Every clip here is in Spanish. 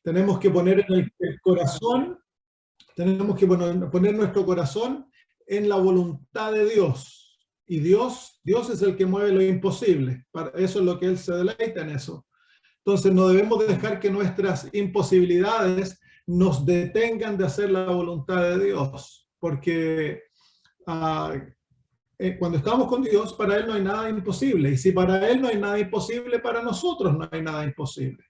Tenemos que poner en el corazón, tenemos que poner nuestro corazón en la voluntad de Dios. Y Dios es el que mueve lo imposible. Eso es lo que Él se deleita en eso. Entonces no debemos dejar que nuestras imposibilidades nos detengan de hacer la voluntad de Dios. Porque cuando estamos con Dios, para Él no hay nada imposible. Y si para Él no hay nada imposible, para nosotros no hay nada imposible.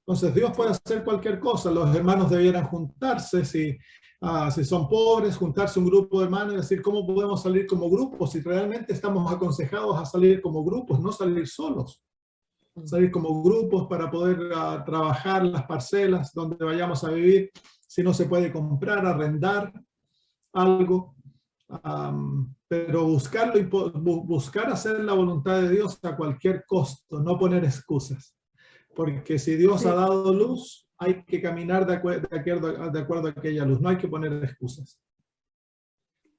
Entonces Dios puede hacer cualquier cosa. Los hermanos debieran juntarse, si son pobres, juntarse un grupo de hermanos y decir cómo podemos salir como grupos, si realmente estamos aconsejados a salir como grupos, no salir solos. Salir como grupos para poder trabajar las parcelas donde vayamos a vivir, si no se puede comprar, arrendar algo. Pero buscar hacer la voluntad de Dios a cualquier costo, no poner excusas. Porque si Dios ha dado luz, hay que caminar de acuerdo a aquella luz, no hay que poner excusas.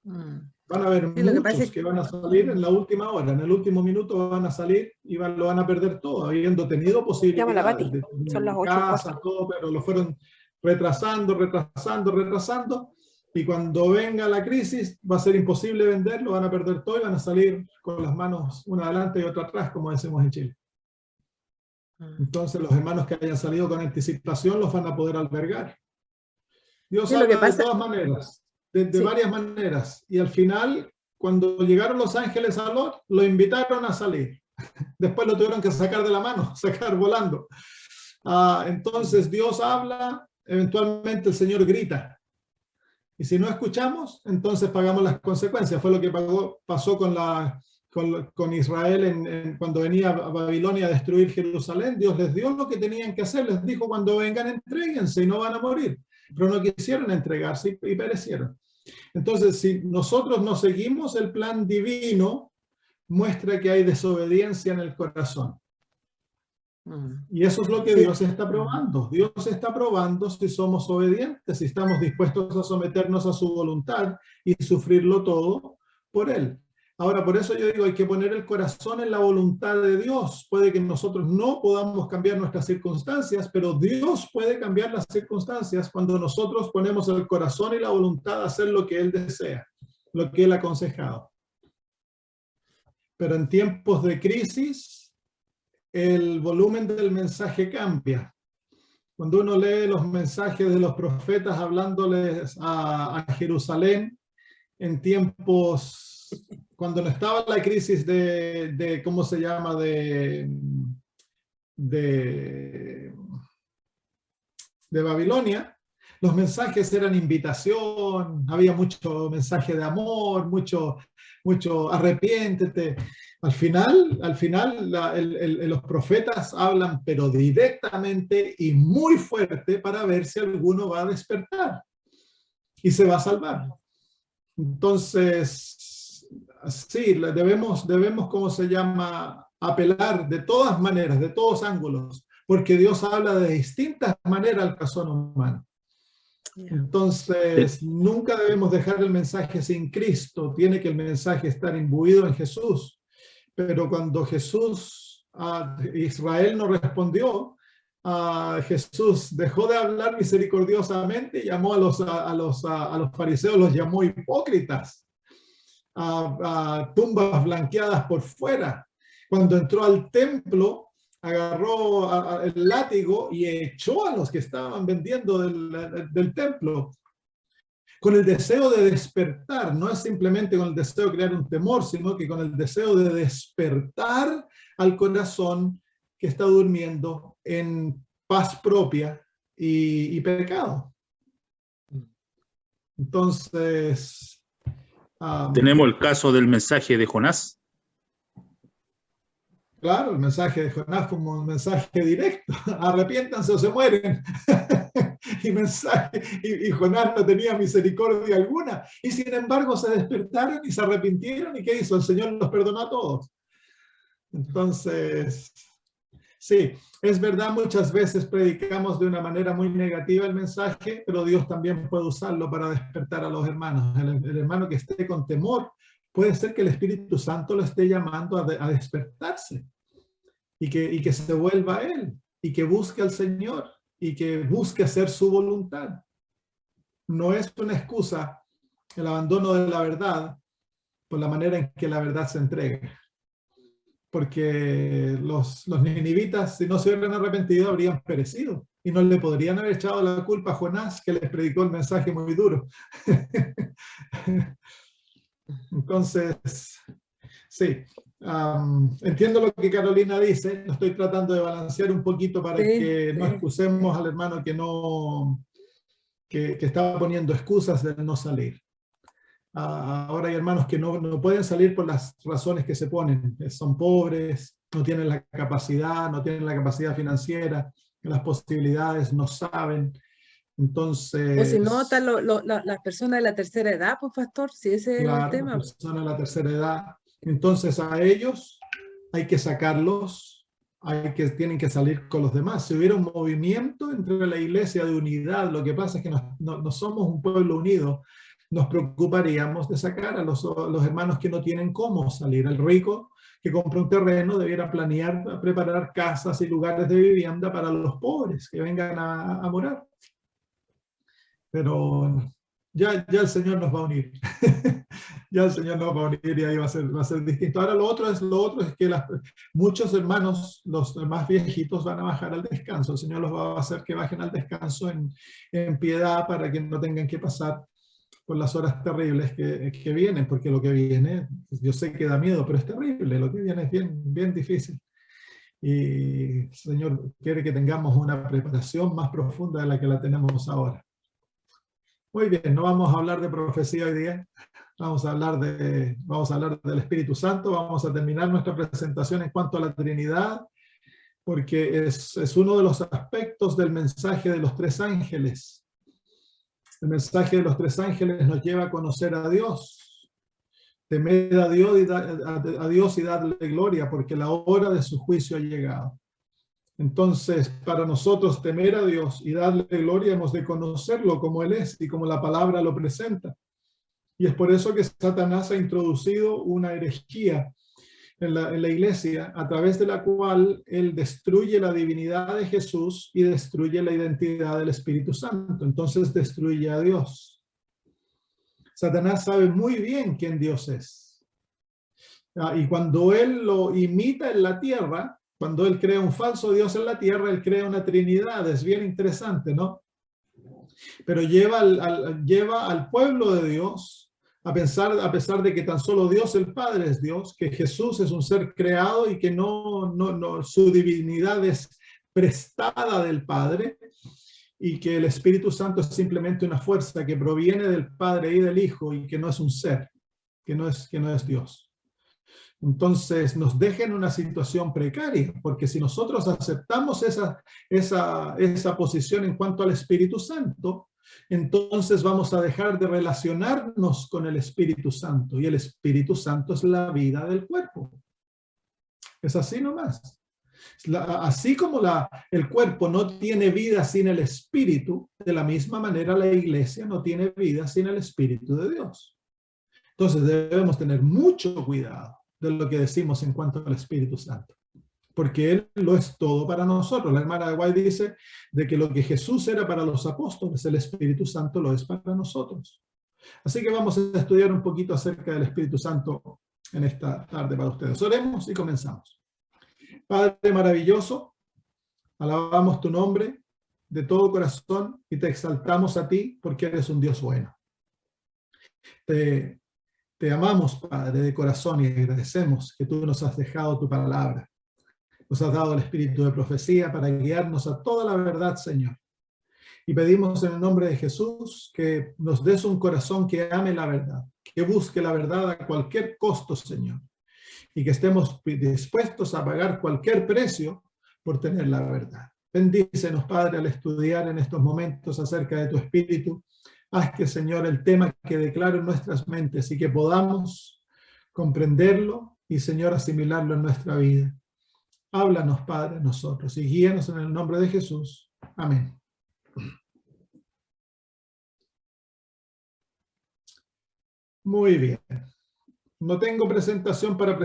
Van a haber muchos que van a salir en la última hora, en el último minuto van a salir y lo van a perder todo, habiendo tenido posibilidades de tener casa, todo, pero lo fueron retrasando, y cuando venga la crisis va a ser imposible venderlo, van a perder todo y van a salir con las manos una adelante y otra atrás, como decimos en Chile. Entonces los hermanos que hayan salido con anticipación los van a poder albergar. Dios habla de todas maneras, de varias maneras, y al final, cuando llegaron los ángeles a Lot, lo invitaron a salir. Después lo tuvieron que sacar de la mano, sacar volando. Entonces Dios habla, eventualmente el Señor grita. Y si no escuchamos, entonces pagamos las consecuencias. Fue lo que pasó con Israel cuando venía a Babilonia a destruir Jerusalén. Dios les dio lo que tenían que hacer, les dijo: cuando vengan, entréguense y no van a morir. Pero no quisieron entregarse y perecieron. Entonces, si nosotros no seguimos el plan divino, muestra que hay desobediencia en el corazón. Y eso es lo que Dios está probando. Dios está probando si somos obedientes, si estamos dispuestos a someternos a su voluntad y sufrirlo todo por Él. Ahora, por eso yo digo, hay que poner el corazón en la voluntad de Dios. Puede que nosotros no podamos cambiar nuestras circunstancias, pero Dios puede cambiar las circunstancias cuando nosotros ponemos el corazón y la voluntad a hacer lo que Él desea, lo que Él ha aconsejado. Pero en tiempos de crisis, el volumen del mensaje cambia. Cuando uno lee los mensajes de los profetas hablándoles a Jerusalén en tiempos, cuando no estaba la crisis de ¿cómo se llama? De Babilonia, los mensajes eran invitación, había mucho mensaje de amor, mucho arrepiéntete. Al final los profetas hablan, pero directamente y muy fuerte, para ver si alguno va a despertar y se va a salvar. Entonces, sí, debemos, ¿cómo se llama?, apelar de todas maneras, de todos ángulos, porque Dios habla de distintas maneras al corazón humano. Entonces, nunca debemos dejar el mensaje sin Cristo. Tiene que el mensaje estar imbuido en Jesús. Pero cuando Israel no respondió, Jesús dejó de hablar misericordiosamente y llamó a los fariseos, los llamó hipócritas, tumbas blanqueadas por fuera. Cuando entró al templo, agarró el látigo y echó a los que estaban vendiendo del templo, con el deseo de despertar. No es simplemente con el deseo de crear un temor, sino que con el deseo de despertar al corazón que está durmiendo en paz propia y pecado. Entonces, tenemos el caso del mensaje de Jonás. Claro, el mensaje de Jonás fue un mensaje directo: arrepiéntanse o se mueren. y Jonás no tenía misericordia alguna, y sin embargo se despertaron y se arrepintieron. ¿Y qué hizo? El Señor los perdonó a todos. Entonces, sí, es verdad, muchas veces predicamos de una manera muy negativa el mensaje, pero Dios también puede usarlo para despertar a los hermanos. El hermano que esté con temor, puede ser que el Espíritu Santo lo esté llamando a despertarse y que se vuelva a Él y que busque al Señor y que busque hacer su voluntad. No es una excusa el abandono de la verdad por la manera en que la verdad se entrega. Porque los ninivitas, si no se hubieran arrepentido, habrían perecido. Y no le podrían haber echado la culpa a Jonás, que les predicó el mensaje muy duro. Entonces, sí, entiendo lo que Carolina dice. Lo estoy tratando de balancear un poquito para que no excusemos al hermano que está poniendo excusas de no salir. Ahora hay hermanos que no pueden salir por las razones que se ponen. Son pobres, no tienen la capacidad, no tienen la capacidad financiera, las posibilidades, no saben. Entonces... O si no, están las personas de la tercera edad, pues pastor, si ese es el tema. Las personas de la tercera edad. Entonces a ellos hay que sacarlos, tienen que salir con los demás. Si hubiera un movimiento entre la iglesia de unidad, lo que pasa es que no somos un pueblo unido, nos preocuparíamos de sacar a los hermanos que no tienen cómo salir. El rico que compra un terreno debiera planear, preparar casas y lugares de vivienda para los pobres que vengan a morar. Pero ya el Señor nos va a unir. Ya el Señor nos va a unir y ahí va a ser distinto. Ahora lo otro es que muchos hermanos, los más viejitos, van a bajar al descanso. El Señor los va a hacer que bajen al descanso en piedad para que no tengan que pasar por las horas terribles que vienen, porque lo que viene, yo sé que da miedo, pero es terrible, lo que viene es bien difícil. Y el Señor quiere que tengamos una preparación más profunda de la que la tenemos ahora. Muy bien, no vamos a hablar de profecía hoy día, vamos a hablar del Espíritu Santo, vamos a terminar nuestra presentación en cuanto a la Trinidad, porque es uno de los aspectos del mensaje de los tres ángeles. El mensaje de los tres ángeles nos lleva a conocer a Dios. Temed a Dios y darle gloria, porque la hora de su juicio ha llegado. Entonces, para nosotros temer a Dios y darle gloria, hemos de conocerlo como Él es y como la palabra lo presenta. Y es por eso que Satanás ha introducido una herejía en la iglesia, a través de la cual él destruye la divinidad de Jesús y destruye la identidad del Espíritu Santo. Entonces destruye a Dios. Satanás sabe muy bien quién Dios es. Y cuando él lo imita en la tierra, cuando él crea un falso Dios en la tierra, él crea una Trinidad. Es bien interesante, ¿no? Pero lleva al pueblo de Dios a pesar de que tan solo Dios el Padre es Dios, que Jesús es un ser creado y que su divinidad es prestada del Padre, y que el Espíritu Santo es simplemente una fuerza que proviene del Padre y del Hijo y que no es un ser, que no es Dios. Entonces nos deja en una situación precaria, porque si nosotros aceptamos esa posición en cuanto al Espíritu Santo, entonces vamos a dejar de relacionarnos con el Espíritu Santo, y el Espíritu Santo es la vida del cuerpo. Es así nomás. Así como el cuerpo no tiene vida sin el Espíritu, de la misma manera la iglesia no tiene vida sin el Espíritu de Dios. Entonces debemos tener mucho cuidado de lo que decimos en cuanto al Espíritu Santo, porque Él lo es todo para nosotros. La hermana de White dice de que lo que Jesús era para los apóstoles, el Espíritu Santo lo es para nosotros. Así que vamos a estudiar un poquito acerca del Espíritu Santo en esta tarde para ustedes. Oremos y comenzamos. Padre maravilloso, alabamos tu nombre de todo corazón y te exaltamos a ti porque eres un Dios bueno. Te amamos, Padre, de corazón, y agradecemos que tú nos has dejado tu palabra. Nos has dado el espíritu de profecía para guiarnos a toda la verdad, Señor. Y pedimos en el nombre de Jesús que nos des un corazón que ame la verdad, que busque la verdad a cualquier costo, Señor, y que estemos dispuestos a pagar cualquier precio por tener la verdad. Bendícenos, Padre, al estudiar en estos momentos acerca de tu espíritu. Haz que, Señor, el tema que declaro en nuestras mentes y que podamos comprenderlo y, Señor, asimilarlo en nuestra vida. Háblanos, Padre, nosotros, y guíanos en el nombre de Jesús. Amén. Muy bien. No tengo presentación para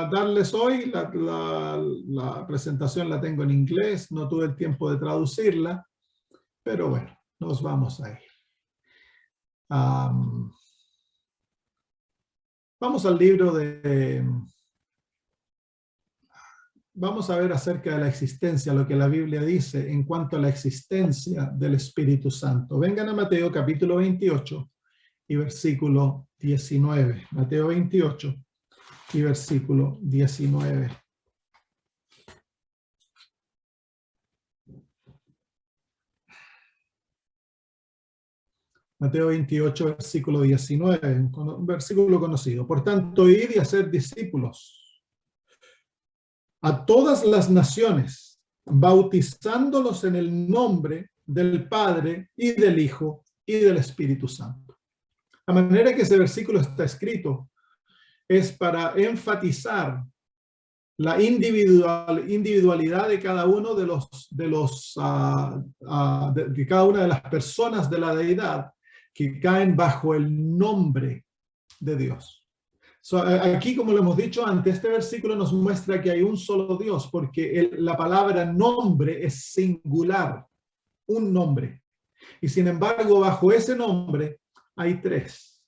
darles hoy. La presentación la tengo en inglés. No tuve el tiempo de traducirla. Pero bueno, nos vamos a ir. Vamos al libro de... Vamos a ver acerca de la existencia, lo que la Biblia dice en cuanto a la existencia del Espíritu Santo. Vengan a Mateo capítulo 28 y versículo 19. Mateo 28 y versículo 19. Mateo 28, versículo 19, un versículo conocido. Por tanto, id y hacer discípulos a todas las naciones, bautizándolos en el nombre del Padre y del Hijo y del Espíritu Santo. La manera que ese versículo está escrito es para enfatizar la individualidad de cada uno de cada una de las personas de la deidad que caen bajo el nombre de Dios. Aquí, como lo hemos dicho antes, este versículo nos muestra que hay un solo Dios, porque la palabra nombre es singular, un nombre. Y sin embargo, bajo ese nombre hay tres.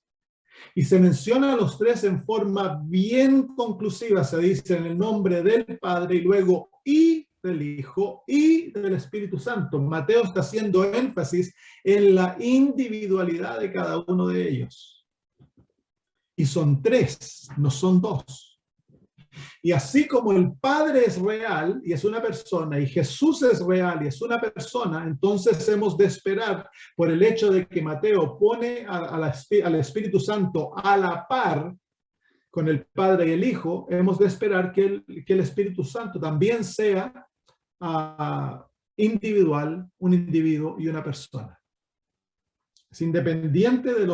Y se menciona a los tres en forma bien conclusiva. Se dice en el nombre del Padre y luego y del Hijo y del Espíritu Santo. Mateo está haciendo énfasis en la individualidad de cada uno de ellos. Y son tres, no son dos. Y así como el Padre es real y es una persona, y Jesús es real y es una persona, entonces hemos de esperar, por el hecho de que Mateo pone al Espíritu Santo a la par con el Padre y el Hijo, hemos de esperar que el Espíritu Santo también sea individual, un individuo y una persona. Es independiente de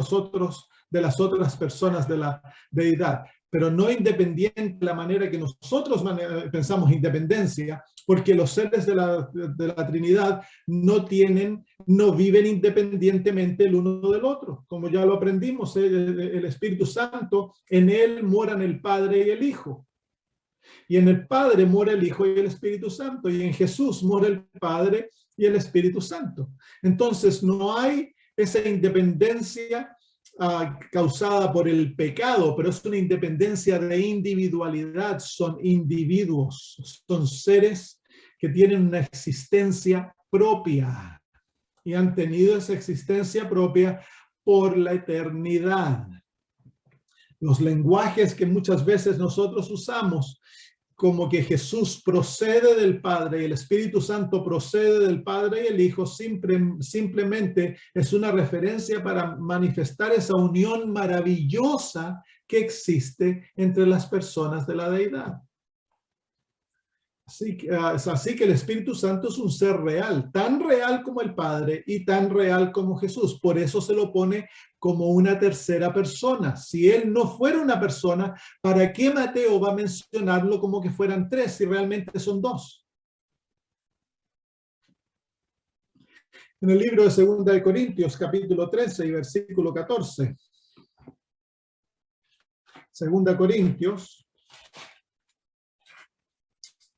de las otras personas de la deidad, pero no independiente de la manera que nosotros pensamos independencia, porque los seres de la Trinidad no viven independientemente el uno del otro. Como ya lo aprendimos, el Espíritu Santo, en él moran el Padre y el Hijo. Y en el Padre mora el Hijo y el Espíritu Santo, y en Jesús mora el Padre y el Espíritu Santo. Entonces no hay esa independencia causada por el pecado, pero es una independencia de individualidad. Son individuos, son seres que tienen una existencia propia y han tenido esa existencia propia por la eternidad. Los lenguajes que muchas veces nosotros usamos, como que Jesús procede del Padre y el Espíritu Santo procede del Padre y el Hijo, simplemente es una referencia para manifestar esa unión maravillosa que existe entre las personas de la deidad. Así que el Espíritu Santo es un ser real, tan real como el Padre y tan real como Jesús. Por eso se lo pone como una tercera persona. Si él no fuera una persona, ¿para qué Mateo va a mencionarlo como que fueran tres si realmente son dos? En el libro de 2 de Corintios, capítulo 13 y versículo 14. 2 Corintios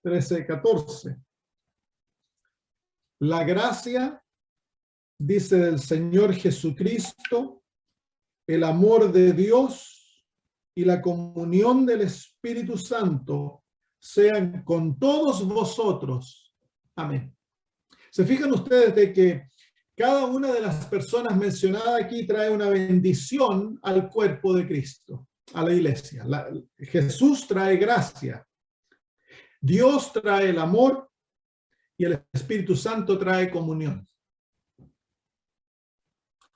13:14. La gracia, dice, del Señor Jesucristo, el amor de Dios y la comunión del Espíritu Santo sean con todos vosotros. Amén. ¿Se fijan ustedes de que cada una de las personas mencionadas aquí trae una bendición al cuerpo de Cristo, a la iglesia? Jesús trae gracia. Dios trae el amor y el Espíritu Santo trae comunión.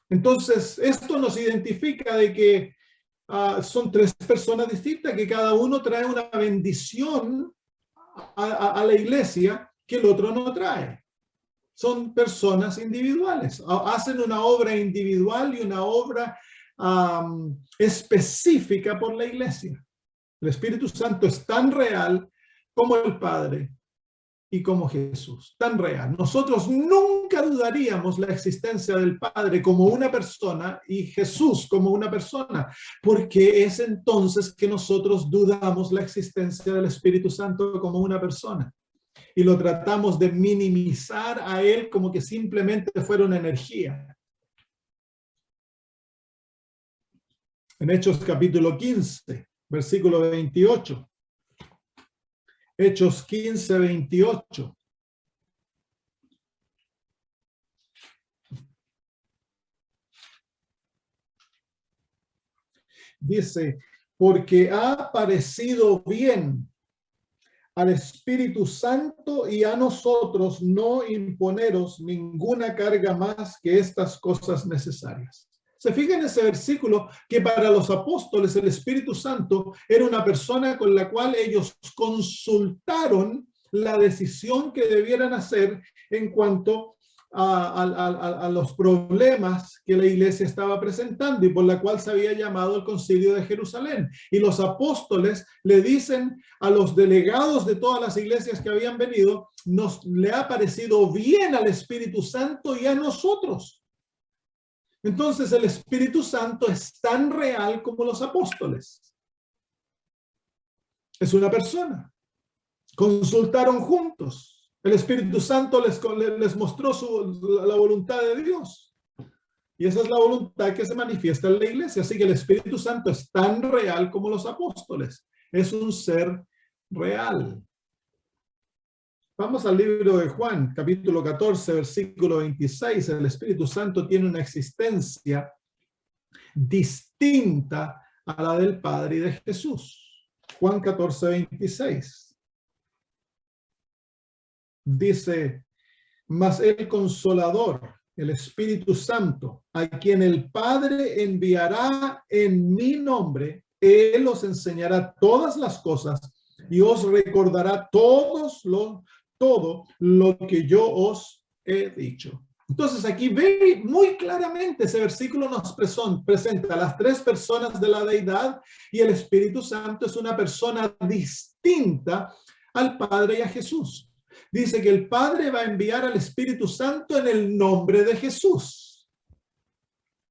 Entonces, esto nos identifica de que son tres personas distintas, que cada uno trae una bendición a la iglesia que el otro no trae. Son personas individuales, hacen una obra individual y una obra específica por la iglesia. El Espíritu Santo es tan real como el Padre y como Jesús, tan real. Nosotros nunca dudaríamos la existencia del Padre como una persona y Jesús como una persona, porque es entonces que nosotros dudamos la existencia del Espíritu Santo como una persona y lo tratamos de minimizar a él como que simplemente fuera una energía. En Hechos capítulo 15, versículo 28. Hechos 15, 28. Dice, porque ha parecido bien al Espíritu Santo y a nosotros no imponeros ninguna carga más que estas cosas necesarias. Se fijan en ese versículo que para los apóstoles el Espíritu Santo era una persona con la cual ellos consultaron la decisión que debieran hacer en cuanto a los problemas que la iglesia estaba presentando y por la cual se había llamado el Concilio de Jerusalén. Y los apóstoles le dicen a los delegados de todas las iglesias que habían venido, le ha parecido bien al Espíritu Santo y a nosotros. Entonces el Espíritu Santo es tan real como los apóstoles. Es una persona. Consultaron juntos. El Espíritu Santo les mostró la voluntad de Dios. Y esa es la voluntad que se manifiesta en la iglesia. Así que el Espíritu Santo es tan real como los apóstoles. Es un ser real. Vamos al libro de Juan, capítulo 14, versículo 26. El Espíritu Santo tiene una existencia distinta a la del Padre y de Jesús. Juan 14, 26. Dice, mas el Consolador, el Espíritu Santo, a quien el Padre enviará en mi nombre, Él os enseñará todas las cosas y os recordará todo lo que yo os he dicho. Entonces aquí ve muy claramente ese versículo nos presenta a las tres personas de la deidad y el Espíritu Santo es una persona distinta al Padre y a Jesús. Dice que el Padre va a enviar al Espíritu Santo en el nombre de Jesús,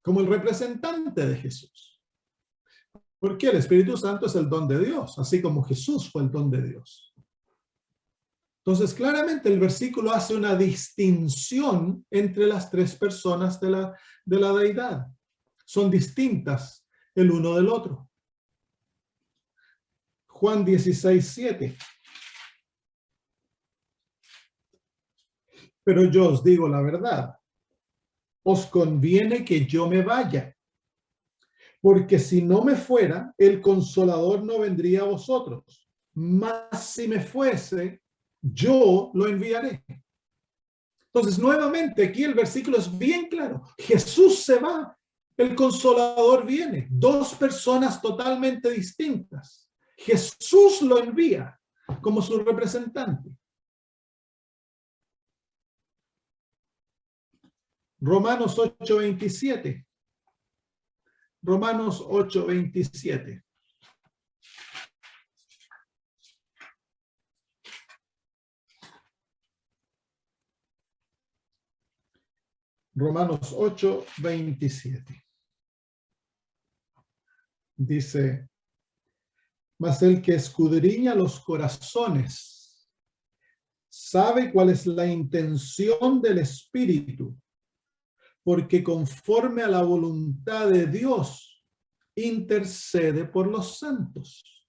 como el representante de Jesús. Porque el Espíritu Santo es el don de Dios, así como Jesús fue el don de Dios. Entonces, claramente el versículo hace una distinción entre las tres personas de la deidad. Son distintas el uno del otro. Juan 16, 7. Pero yo os digo la verdad, os conviene que yo me vaya, porque si no me fuera, el Consolador no vendría a vosotros, mas si me fuese, yo lo enviaré. Entonces, nuevamente, aquí el versículo es bien claro. Jesús se va, el Consolador viene. Dos personas totalmente distintas. Jesús lo envía como su representante. Romanos 8:27. Romanos 8:27. Romanos 8:27. Dice, mas el que escudriña los corazones sabe cuál es la intención del Espíritu, porque conforme a la voluntad de Dios intercede por los santos.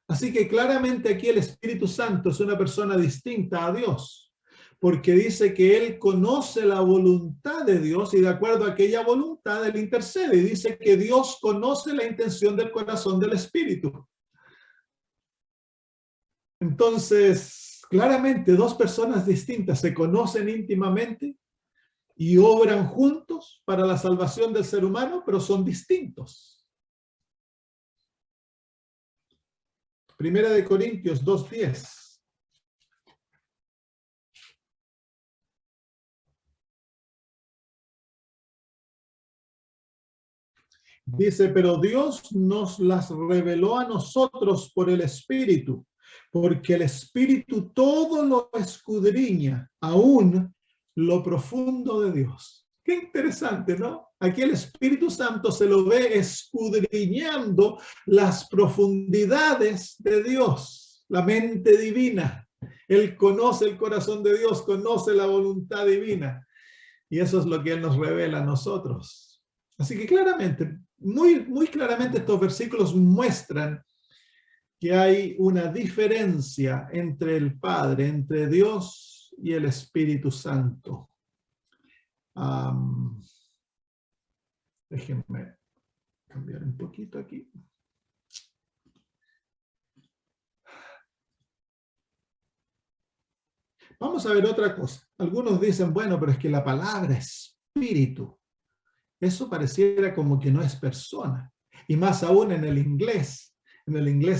Así que claramente aquí el Espíritu Santo es una persona distinta a Dios, porque dice que Él conoce la voluntad de Dios y de acuerdo a aquella voluntad Él intercede. Y dice que Dios conoce la intención del corazón del Espíritu. Entonces, claramente dos personas distintas se conocen íntimamente y obran juntos para la salvación del ser humano, pero son distintos. Primera de Corintios 2:10. Dice, pero Dios nos las reveló a nosotros por el Espíritu, porque el Espíritu todo lo escudriña, aún lo profundo de Dios. Qué interesante, ¿no? Aquí el Espíritu Santo se lo ve escudriñando las profundidades de Dios, la mente divina. Él conoce el corazón de Dios, conoce la voluntad divina. Y eso es lo que Él nos revela a nosotros. Así que claramente, muy claramente estos versículos muestran que hay una diferencia entre el Padre, entre Dios y el Espíritu Santo. Déjenme cambiar un poquito aquí. Vamos a ver otra cosa. Algunos dicen, bueno, pero es que la palabra espíritu, eso pareciera como que no es persona. Y más aún en el inglés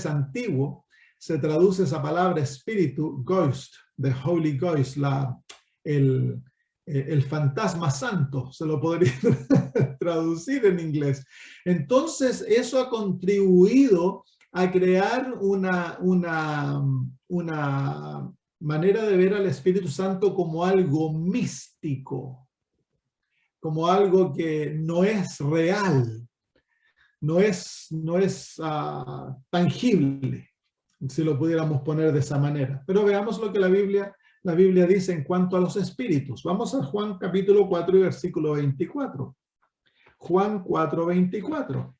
antiguo, se traduce esa palabra espíritu, ghost, the Holy Ghost, el fantasma santo, se lo podría traducir en inglés. Entonces, eso ha contribuido a crear una manera de ver al Espíritu Santo como algo místico, como algo que no es real, no es tangible, si lo pudiéramos poner de esa manera. Pero veamos lo que la Biblia dice en cuanto a los espíritus. Vamos a Juan capítulo 4 y versículo 24. Juan 4, 24.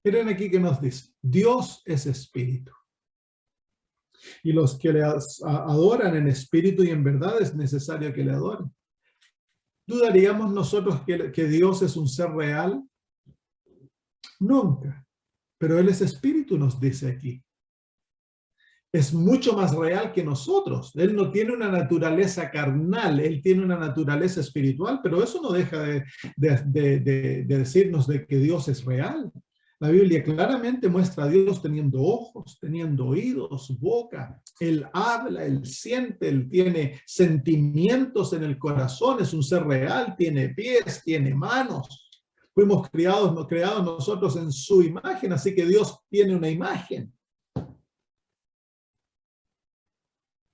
Miren aquí que nos dice, Dios es espíritu. Y los que le adoran en espíritu y en verdad es necesario que le adoren. ¿Dudaríamos nosotros que Dios es un ser real? Nunca. Pero Él es espíritu, nos dice aquí. Es mucho más real que nosotros. Él no tiene una naturaleza carnal, Él tiene una naturaleza espiritual, pero eso no deja de decirnos de que Dios es real. La Biblia claramente muestra a Dios teniendo ojos, teniendo oídos, boca. Él habla, Él siente, Él tiene sentimientos en el corazón, es un ser real, tiene pies, tiene manos. Fuimos creados nosotros en su imagen, así que Dios tiene una imagen.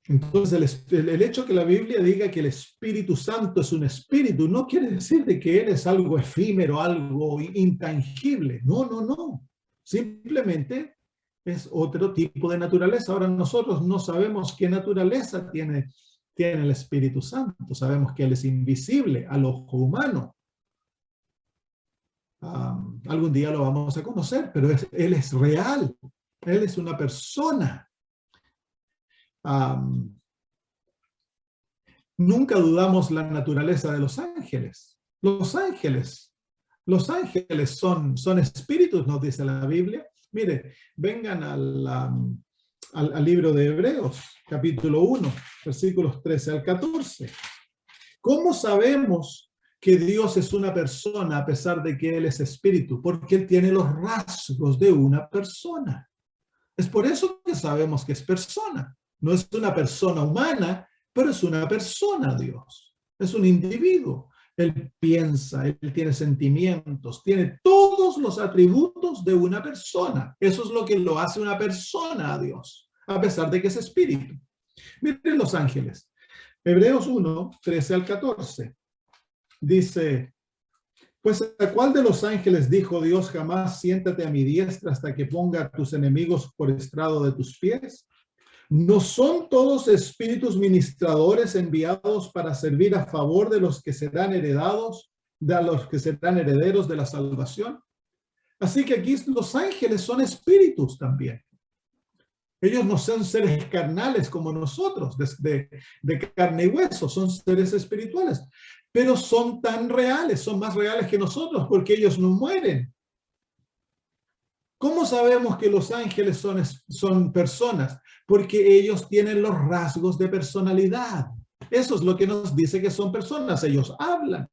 Entonces, el hecho que la Biblia diga que el Espíritu Santo es un espíritu no quiere decir de que Él es algo efímero, algo intangible. No, no, no. Simplemente es otro tipo de naturaleza. Ahora nosotros no sabemos qué naturaleza tiene el Espíritu Santo. Sabemos que Él es invisible al ojo humano. Algún día lo vamos a conocer, pero Él es real. Él es una persona. Nunca dudamos la naturaleza de los ángeles. Los ángeles son espíritus, nos dice la Biblia. Mire, vengan al libro de Hebreos, capítulo 1, versículos 13 al 14. ¿Cómo sabemos que Dios es una persona a pesar de que Él es espíritu? Porque Él tiene los rasgos de una persona. Es por eso que sabemos que es persona. No es una persona humana, pero es una persona, Dios. Es un individuo. Él piensa, Él tiene sentimientos, tiene todos los atributos de una persona. Eso es lo que lo hace una persona a Dios, a pesar de que es espíritu. Miren los ángeles. Hebreos 1, 13 al 14. Dice, pues ¿a cuál de los ángeles dijo Dios jamás siéntate a mi diestra hasta que ponga a tus enemigos por estrado de tus pies? ¿No son todos espíritus ministradores enviados para servir a favor de los que serán herederos de la salvación? Así que aquí los ángeles son espíritus también. Ellos no son seres carnales como nosotros, de carne y hueso, son seres espirituales, pero son tan reales, son más reales que nosotros porque ellos no mueren. ¿Cómo sabemos que los ángeles son personas? Porque ellos tienen los rasgos de personalidad. Eso es lo que nos dice que son personas. Ellos hablan,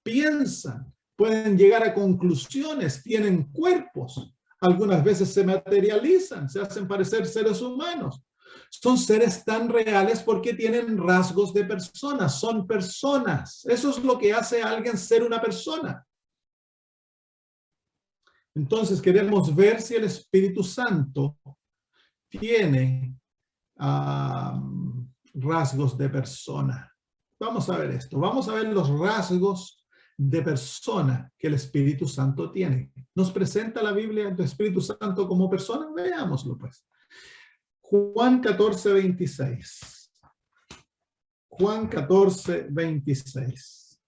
piensan, pueden llegar a conclusiones, tienen cuerpos. Algunas veces se materializan, se hacen parecer seres humanos. Son seres tan reales porque tienen rasgos de personas, son personas. Eso es lo que hace a alguien ser una persona. Entonces queremos ver si el Espíritu Santo tiene rasgos de persona. Vamos a ver esto. Vamos a ver los rasgos de persona que el Espíritu Santo tiene. ¿Nos presenta la Biblia el Espíritu Santo como persona? Veámoslo pues. Juan 14, 26. Juan 14, 26.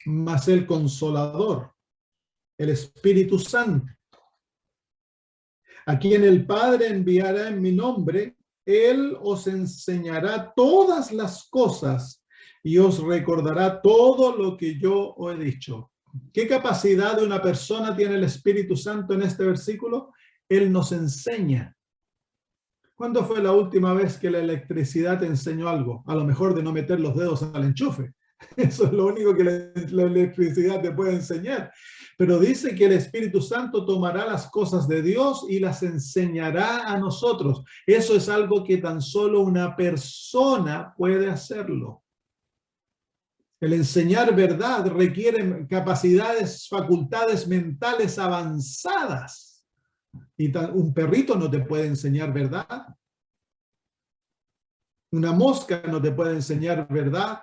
Mas el Consolador, el Espíritu Santo, a quien el Padre enviará en mi nombre, Él os enseñará todas las cosas y os recordará todo lo que yo os he dicho. ¿Qué capacidad de una persona tiene el Espíritu Santo en este versículo? Él nos enseña. ¿Cuándo fue la última vez que la electricidad te enseñó algo? A lo mejor de no meter los dedos al enchufe. Eso es lo único que la electricidad te puede enseñar. Pero dice que el Espíritu Santo tomará las cosas de Dios y las enseñará a nosotros. Eso es algo que tan solo una persona puede hacerlo. El enseñar verdad requiere capacidades, facultades mentales avanzadas. Y un perrito no te puede enseñar verdad. Una mosca no te puede enseñar verdad.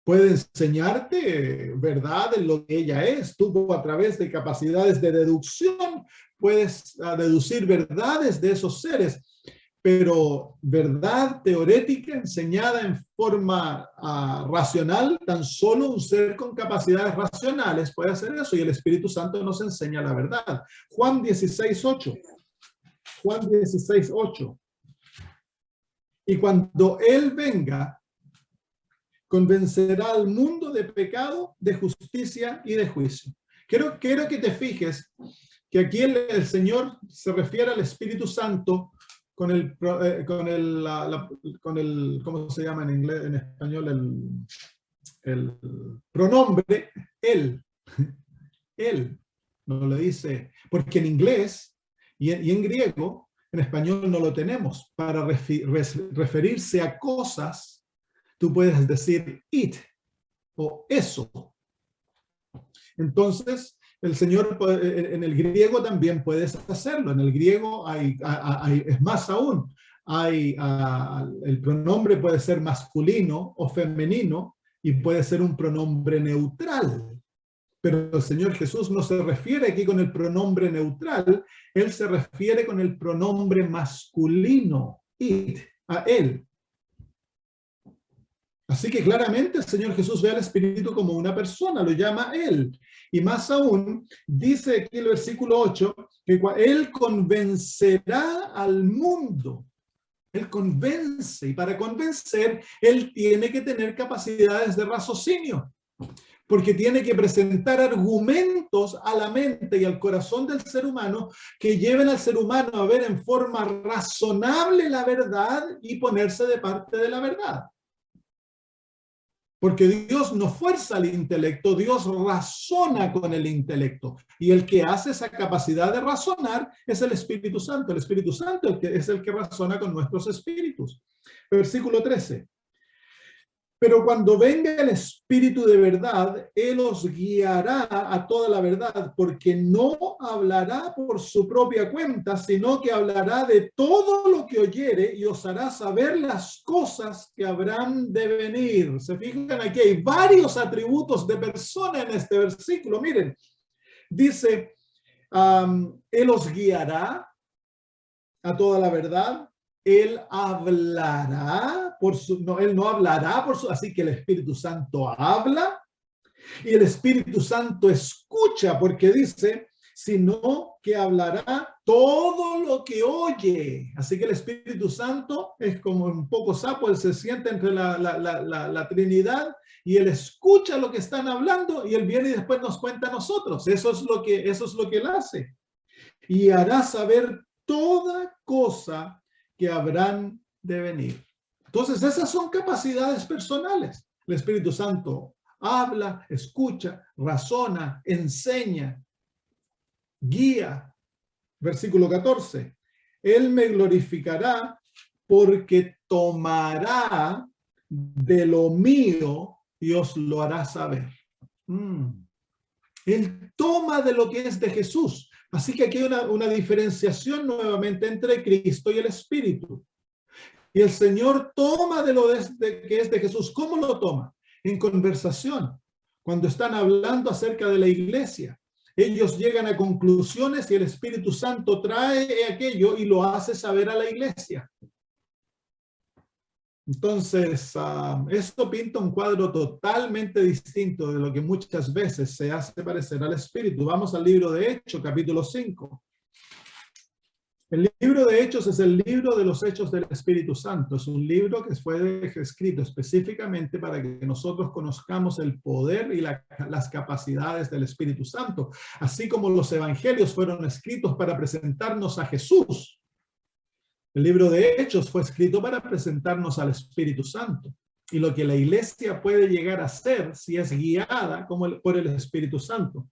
Puede enseñarte verdad en lo que ella es. Tú a través de capacidades de deducción puedes deducir verdades de esos seres. Pero verdad teorética enseñada en forma racional, tan solo un ser con capacidades racionales puede hacer eso. Y el Espíritu Santo nos enseña la verdad. Juan 16:8. Juan 16:8. Y cuando Él venga, convencerá al mundo de pecado, de justicia y de juicio. Quiero que te fijes que aquí el Señor se refiere al Espíritu Santo con el ¿cómo se llama en inglés, en español? El pronombre Él. Él. No lo dice, porque en inglés y en griego, en español no lo tenemos. Para referirse a cosas, tú puedes decir it o eso. Entonces, el Señor en el griego también puedes hacerlo. En el griego es más aún. El pronombre puede ser masculino o femenino y puede ser un pronombre neutral. Pero el Señor Jesús no se refiere aquí con el pronombre neutral, Él se refiere con el pronombre masculino, it, a Él. Así que claramente el Señor Jesús ve al Espíritu como una persona, lo llama Él. Y más aún, dice aquí el versículo 8, que Él convencerá al mundo. Él convence, y para convencer, Él tiene que tener capacidades de raciocinio, porque tiene que presentar argumentos a la mente y al corazón del ser humano que lleven al ser humano a ver en forma razonable la verdad y ponerse de parte de la verdad. Porque Dios no fuerza el intelecto, Dios razona con el intelecto. Y el que hace esa capacidad de razonar es el Espíritu Santo. El Espíritu Santo es el que razona con nuestros espíritus. Versículo 13. Pero cuando venga el Espíritu de verdad, Él os guiará a toda la verdad, porque no hablará por su propia cuenta, sino que hablará de todo lo que oyere y os hará saber las cosas que habrán de venir. Se fijan, aquí hay varios atributos de persona en este versículo. Miren, dice, Él os guiará a toda la verdad. Él hablará Él no hablará por su, así que el Espíritu Santo habla y el Espíritu Santo escucha, porque dice, sino que hablará todo lo que oye. Así que el Espíritu Santo es como un poco sapo, él se sienta entre la Trinidad y él escucha lo que están hablando y él viene y después nos cuenta a nosotros. Eso es lo que él hace. Y hará saber toda cosa que habrán de venir. Entonces, esas son capacidades personales. El Espíritu Santo habla, escucha, razona, enseña, guía. Versículo 14. Él me glorificará porque tomará de lo mío y os lo hará saber. Él toma de lo que es de Jesús. Así que aquí hay una diferenciación nuevamente entre Cristo y el Espíritu. Y el Señor toma de lo que es de Jesús. ¿Cómo lo toma? En conversación. Cuando están hablando acerca de la iglesia, ellos llegan a conclusiones y el Espíritu Santo trae aquello y lo hace saber a la iglesia. Entonces, esto pinta un cuadro totalmente distinto de lo que muchas veces se hace parecer al Espíritu. Vamos al libro de Hechos, capítulo 5. El libro de Hechos es el libro de los hechos del Espíritu Santo. Es un libro que fue escrito específicamente para que nosotros conozcamos el poder y las capacidades del Espíritu Santo, así como los evangelios fueron escritos para presentarnos a Jesús. El libro de Hechos fue escrito para presentarnos al Espíritu Santo y lo que la iglesia puede llegar a ser si es guiada por el Espíritu Santo.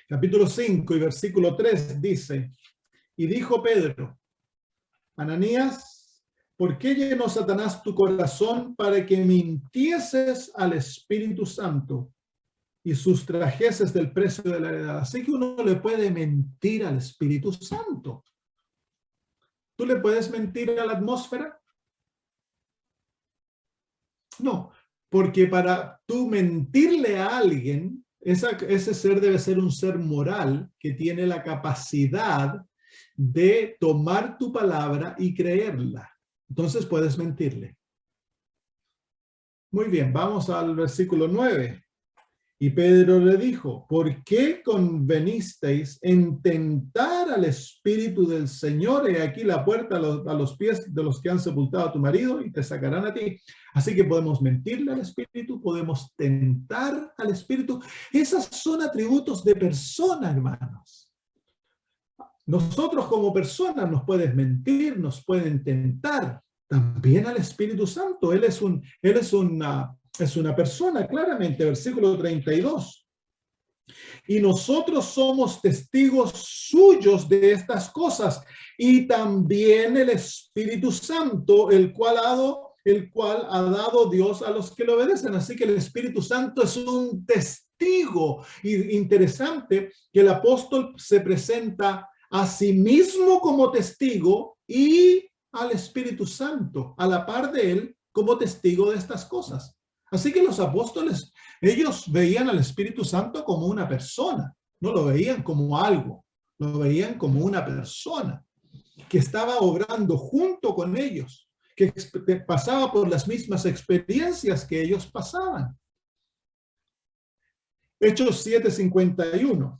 Capítulo 5 y versículo 3 dice: y dijo Pedro, Ananías, ¿por qué llenó Satanás tu corazón para que mintieses al Espíritu Santo y sustrajeses del precio de la heredad? Así que uno le puede mentir al Espíritu Santo. ¿Tú le puedes mentir a la atmósfera? No, porque para tú mentirle a alguien, ese ser debe ser un ser moral que tiene la capacidad de tomar tu palabra y creerla. Entonces puedes mentirle. Muy bien, vamos al versículo 9. Y Pedro le dijo, ¿por qué convenisteis en tentar al Espíritu del Señor? He aquí la puerta a los pies de los que han sepultado a tu marido y te sacarán a ti. Así que podemos mentirle al Espíritu, podemos tentar al Espíritu. Esas son atributos de persona, hermanos. Nosotros como personas nos puedes mentir, nos pueden tentar. También al Espíritu Santo. Él es una persona, claramente, versículo 32. Y nosotros somos testigos suyos de estas cosas, y también el Espíritu Santo, el cual ha dado Dios a los que le obedecen. Así que el Espíritu Santo es un testigo. Y interesante que el apóstol se presenta a sí mismo como testigo y al Espíritu Santo a la par de él como testigo de estas cosas. Así que los apóstoles, ellos veían al Espíritu Santo como una persona, no lo veían como algo, lo veían como una persona que estaba obrando junto con ellos, que pasaba por las mismas experiencias que ellos pasaban. Hechos 7:51.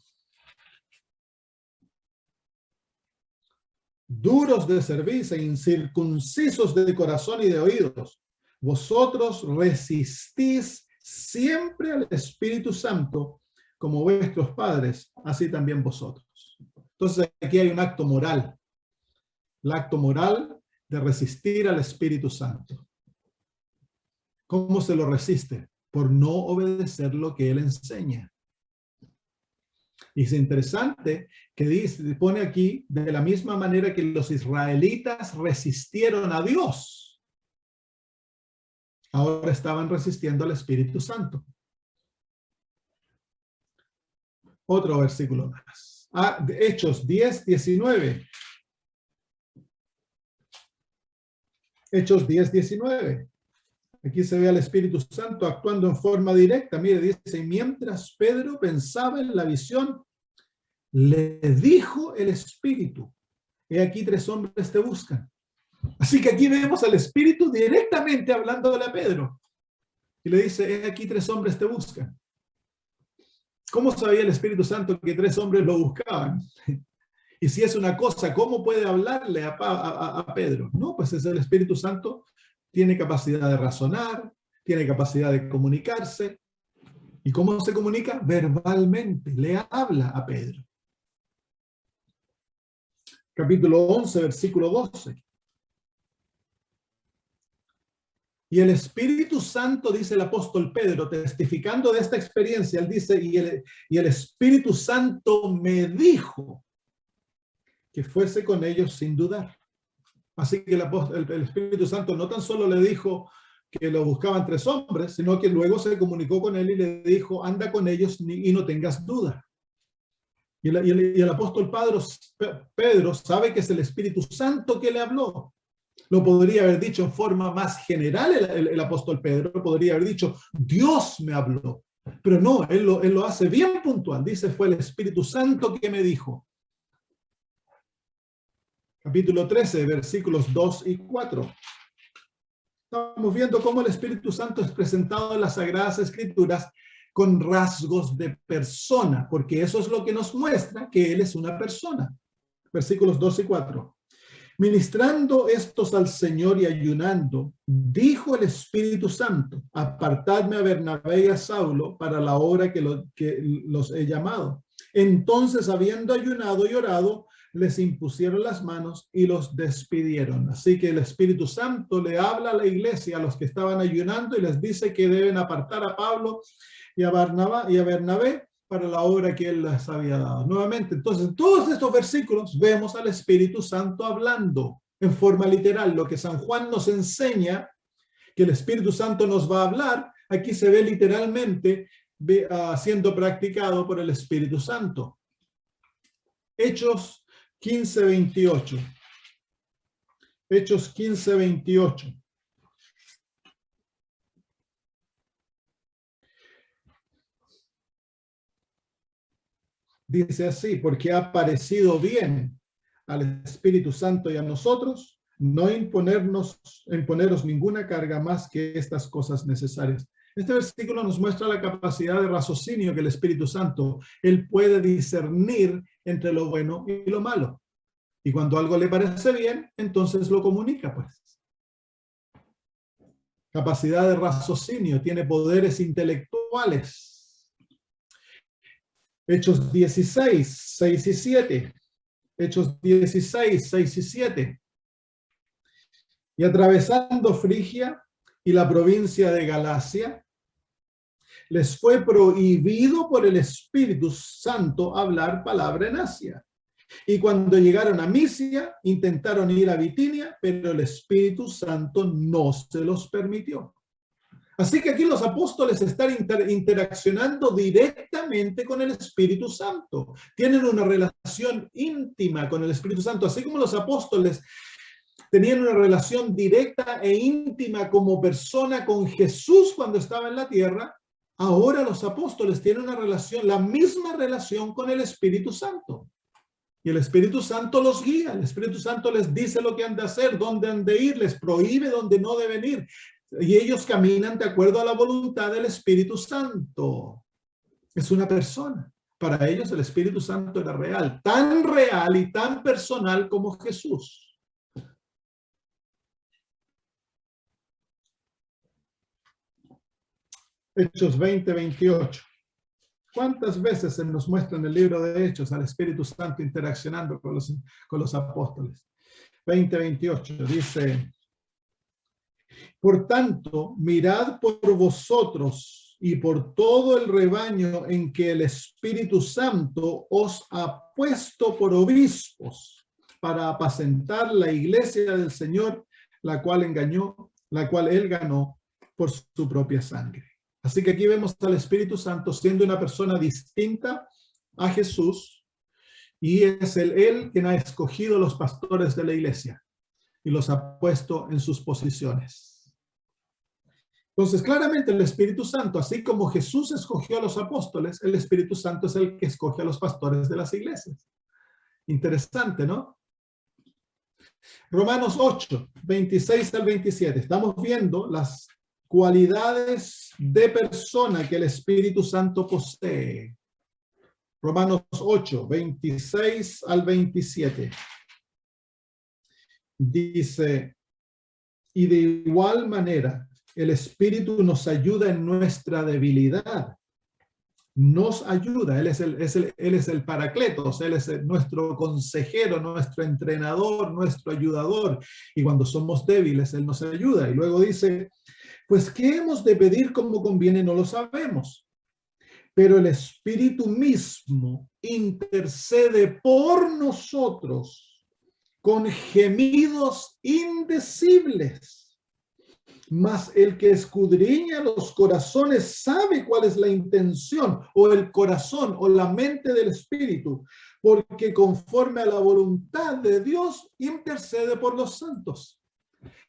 Duros de cerviz e incircuncisos de corazón y de oídos, vosotros resistís siempre al Espíritu Santo, como vuestros padres, así también vosotros. Entonces aquí hay un acto moral, el acto moral de resistir al Espíritu Santo. ¿Cómo se lo resiste? Por no obedecer lo que Él enseña. Y es interesante que pone aquí, de la misma manera que los israelitas resistieron a Dios, ahora estaban resistiendo al Espíritu Santo. Otro versículo más. Hechos 10:19. Hechos 10:19. Aquí se ve al Espíritu Santo actuando en forma directa. Mire, dice, mientras Pedro pensaba en la visión, le dijo el Espíritu, he aquí 3 hombres te buscan. Así que aquí vemos al Espíritu directamente hablándole a Pedro. Y le dice, he aquí 3 hombres te buscan. ¿Cómo sabía el Espíritu Santo que 3 hombres lo buscaban? Y si es una cosa, ¿cómo puede hablarle a Pedro? No, pues es el Espíritu Santo. Tiene capacidad de razonar, tiene capacidad de comunicarse. ¿Y cómo se comunica? Verbalmente, le habla a Pedro. Capítulo 11, versículo 12. Y el Espíritu Santo, dice el apóstol Pedro, testificando de esta experiencia, él dice, y el Espíritu Santo me dijo que fuese con ellos sin dudar. Así que el Espíritu Santo no tan solo le dijo que lo buscaban 3 hombres, sino que luego se comunicó con él y le dijo, anda con ellos y no tengas duda. Y el apóstol Pedro sabe que es el Espíritu Santo que le habló. Lo podría haber dicho en forma más general el apóstol Pedro, podría haber dicho, Dios me habló. Pero no, él lo hace bien puntual. Dice, fue el Espíritu Santo que me dijo. Capítulo 13, versículos 2 y 4. Estamos viendo cómo el Espíritu Santo es presentado en las Sagradas Escrituras con rasgos de persona, porque eso es lo que nos muestra que Él es una persona. Versículos 2 y 4. Ministrando estos al Señor y ayunando, dijo el Espíritu Santo, apartadme a Bernabé y a Saulo para la obra que los he llamado. Entonces, habiendo ayunado y orado, les impusieron las manos y los despidieron. Así que el Espíritu Santo le habla a la iglesia, a los que estaban ayunando, y les dice que deben apartar a Pablo y a Bernabé para la obra que él les había dado. Nuevamente, entonces, en todos estos versículos vemos al Espíritu Santo hablando en forma literal. Lo que San Juan nos enseña, que el Espíritu Santo nos va a hablar, aquí se ve literalmente siendo practicado por el Espíritu Santo. Hechos 15:28. Hechos 15:28. Dice así, porque ha parecido bien al Espíritu Santo y a nosotros no imponeros ninguna carga más que estas cosas necesarias. Este versículo nos muestra la capacidad de raciocinio que el Espíritu Santo, él puede discernir entre lo bueno y lo malo. Y cuando algo le parece bien, entonces lo comunica, pues. Capacidad de raciocinio, tiene poderes intelectuales. Hechos 16, 6 y 7. Hechos 16, 6 y 7. Y atravesando Frigia y la provincia de Galacia, les fue prohibido por el Espíritu Santo hablar palabra en Asia. Y cuando llegaron a Misia, intentaron ir a Bitinia, pero el Espíritu Santo no se los permitió. Así que aquí los apóstoles están interaccionando directamente con el Espíritu Santo. Tienen una relación íntima con el Espíritu Santo, así como los apóstoles tenían una relación directa e íntima como persona con Jesús cuando estaba en la tierra. Ahora los apóstoles tienen una relación, la misma relación con el Espíritu Santo. Y el Espíritu Santo los guía, el Espíritu Santo les dice lo que han de hacer, dónde han de ir, les prohíbe dónde no deben ir. Y ellos caminan de acuerdo a la voluntad del Espíritu Santo. Es una persona. Para ellos el Espíritu Santo era real y tan personal como Jesús. Hechos 20:28. ¿Cuántas veces se nos muestra en el libro de Hechos al Espíritu Santo interaccionando con los apóstoles? 20:28 dice, por tanto, mirad por vosotros y por todo el rebaño en que el Espíritu Santo os ha puesto por obispos para apacentar la iglesia del Señor, la cual él ganó por su propia sangre. Así que aquí vemos al Espíritu Santo siendo una persona distinta a Jesús, y es él quien ha escogido los pastores de la iglesia y los ha puesto en sus posiciones. Entonces, claramente el Espíritu Santo, así como Jesús escogió a los apóstoles, el Espíritu Santo es el que escoge a los pastores de las iglesias. Interesante, ¿no? Romanos 8, 26 al 27. Estamos viendo las cualidades de persona que el Espíritu Santo posee. Romanos 8, 26 al 27. Dice, y de igual manera, el Espíritu nos ayuda en nuestra debilidad. Nos ayuda, Él es el Paracletos, Él es nuestro consejero, nuestro entrenador, nuestro ayudador. Y cuando somos débiles, Él nos ayuda. Y luego dice, Pues qué hemos de pedir como conviene no lo sabemos. Pero el Espíritu mismo intercede por nosotros con gemidos indecibles. Mas el que escudriña los corazones sabe cuál es la intención o el corazón o la mente del Espíritu, porque conforme a la voluntad de Dios intercede por los santos.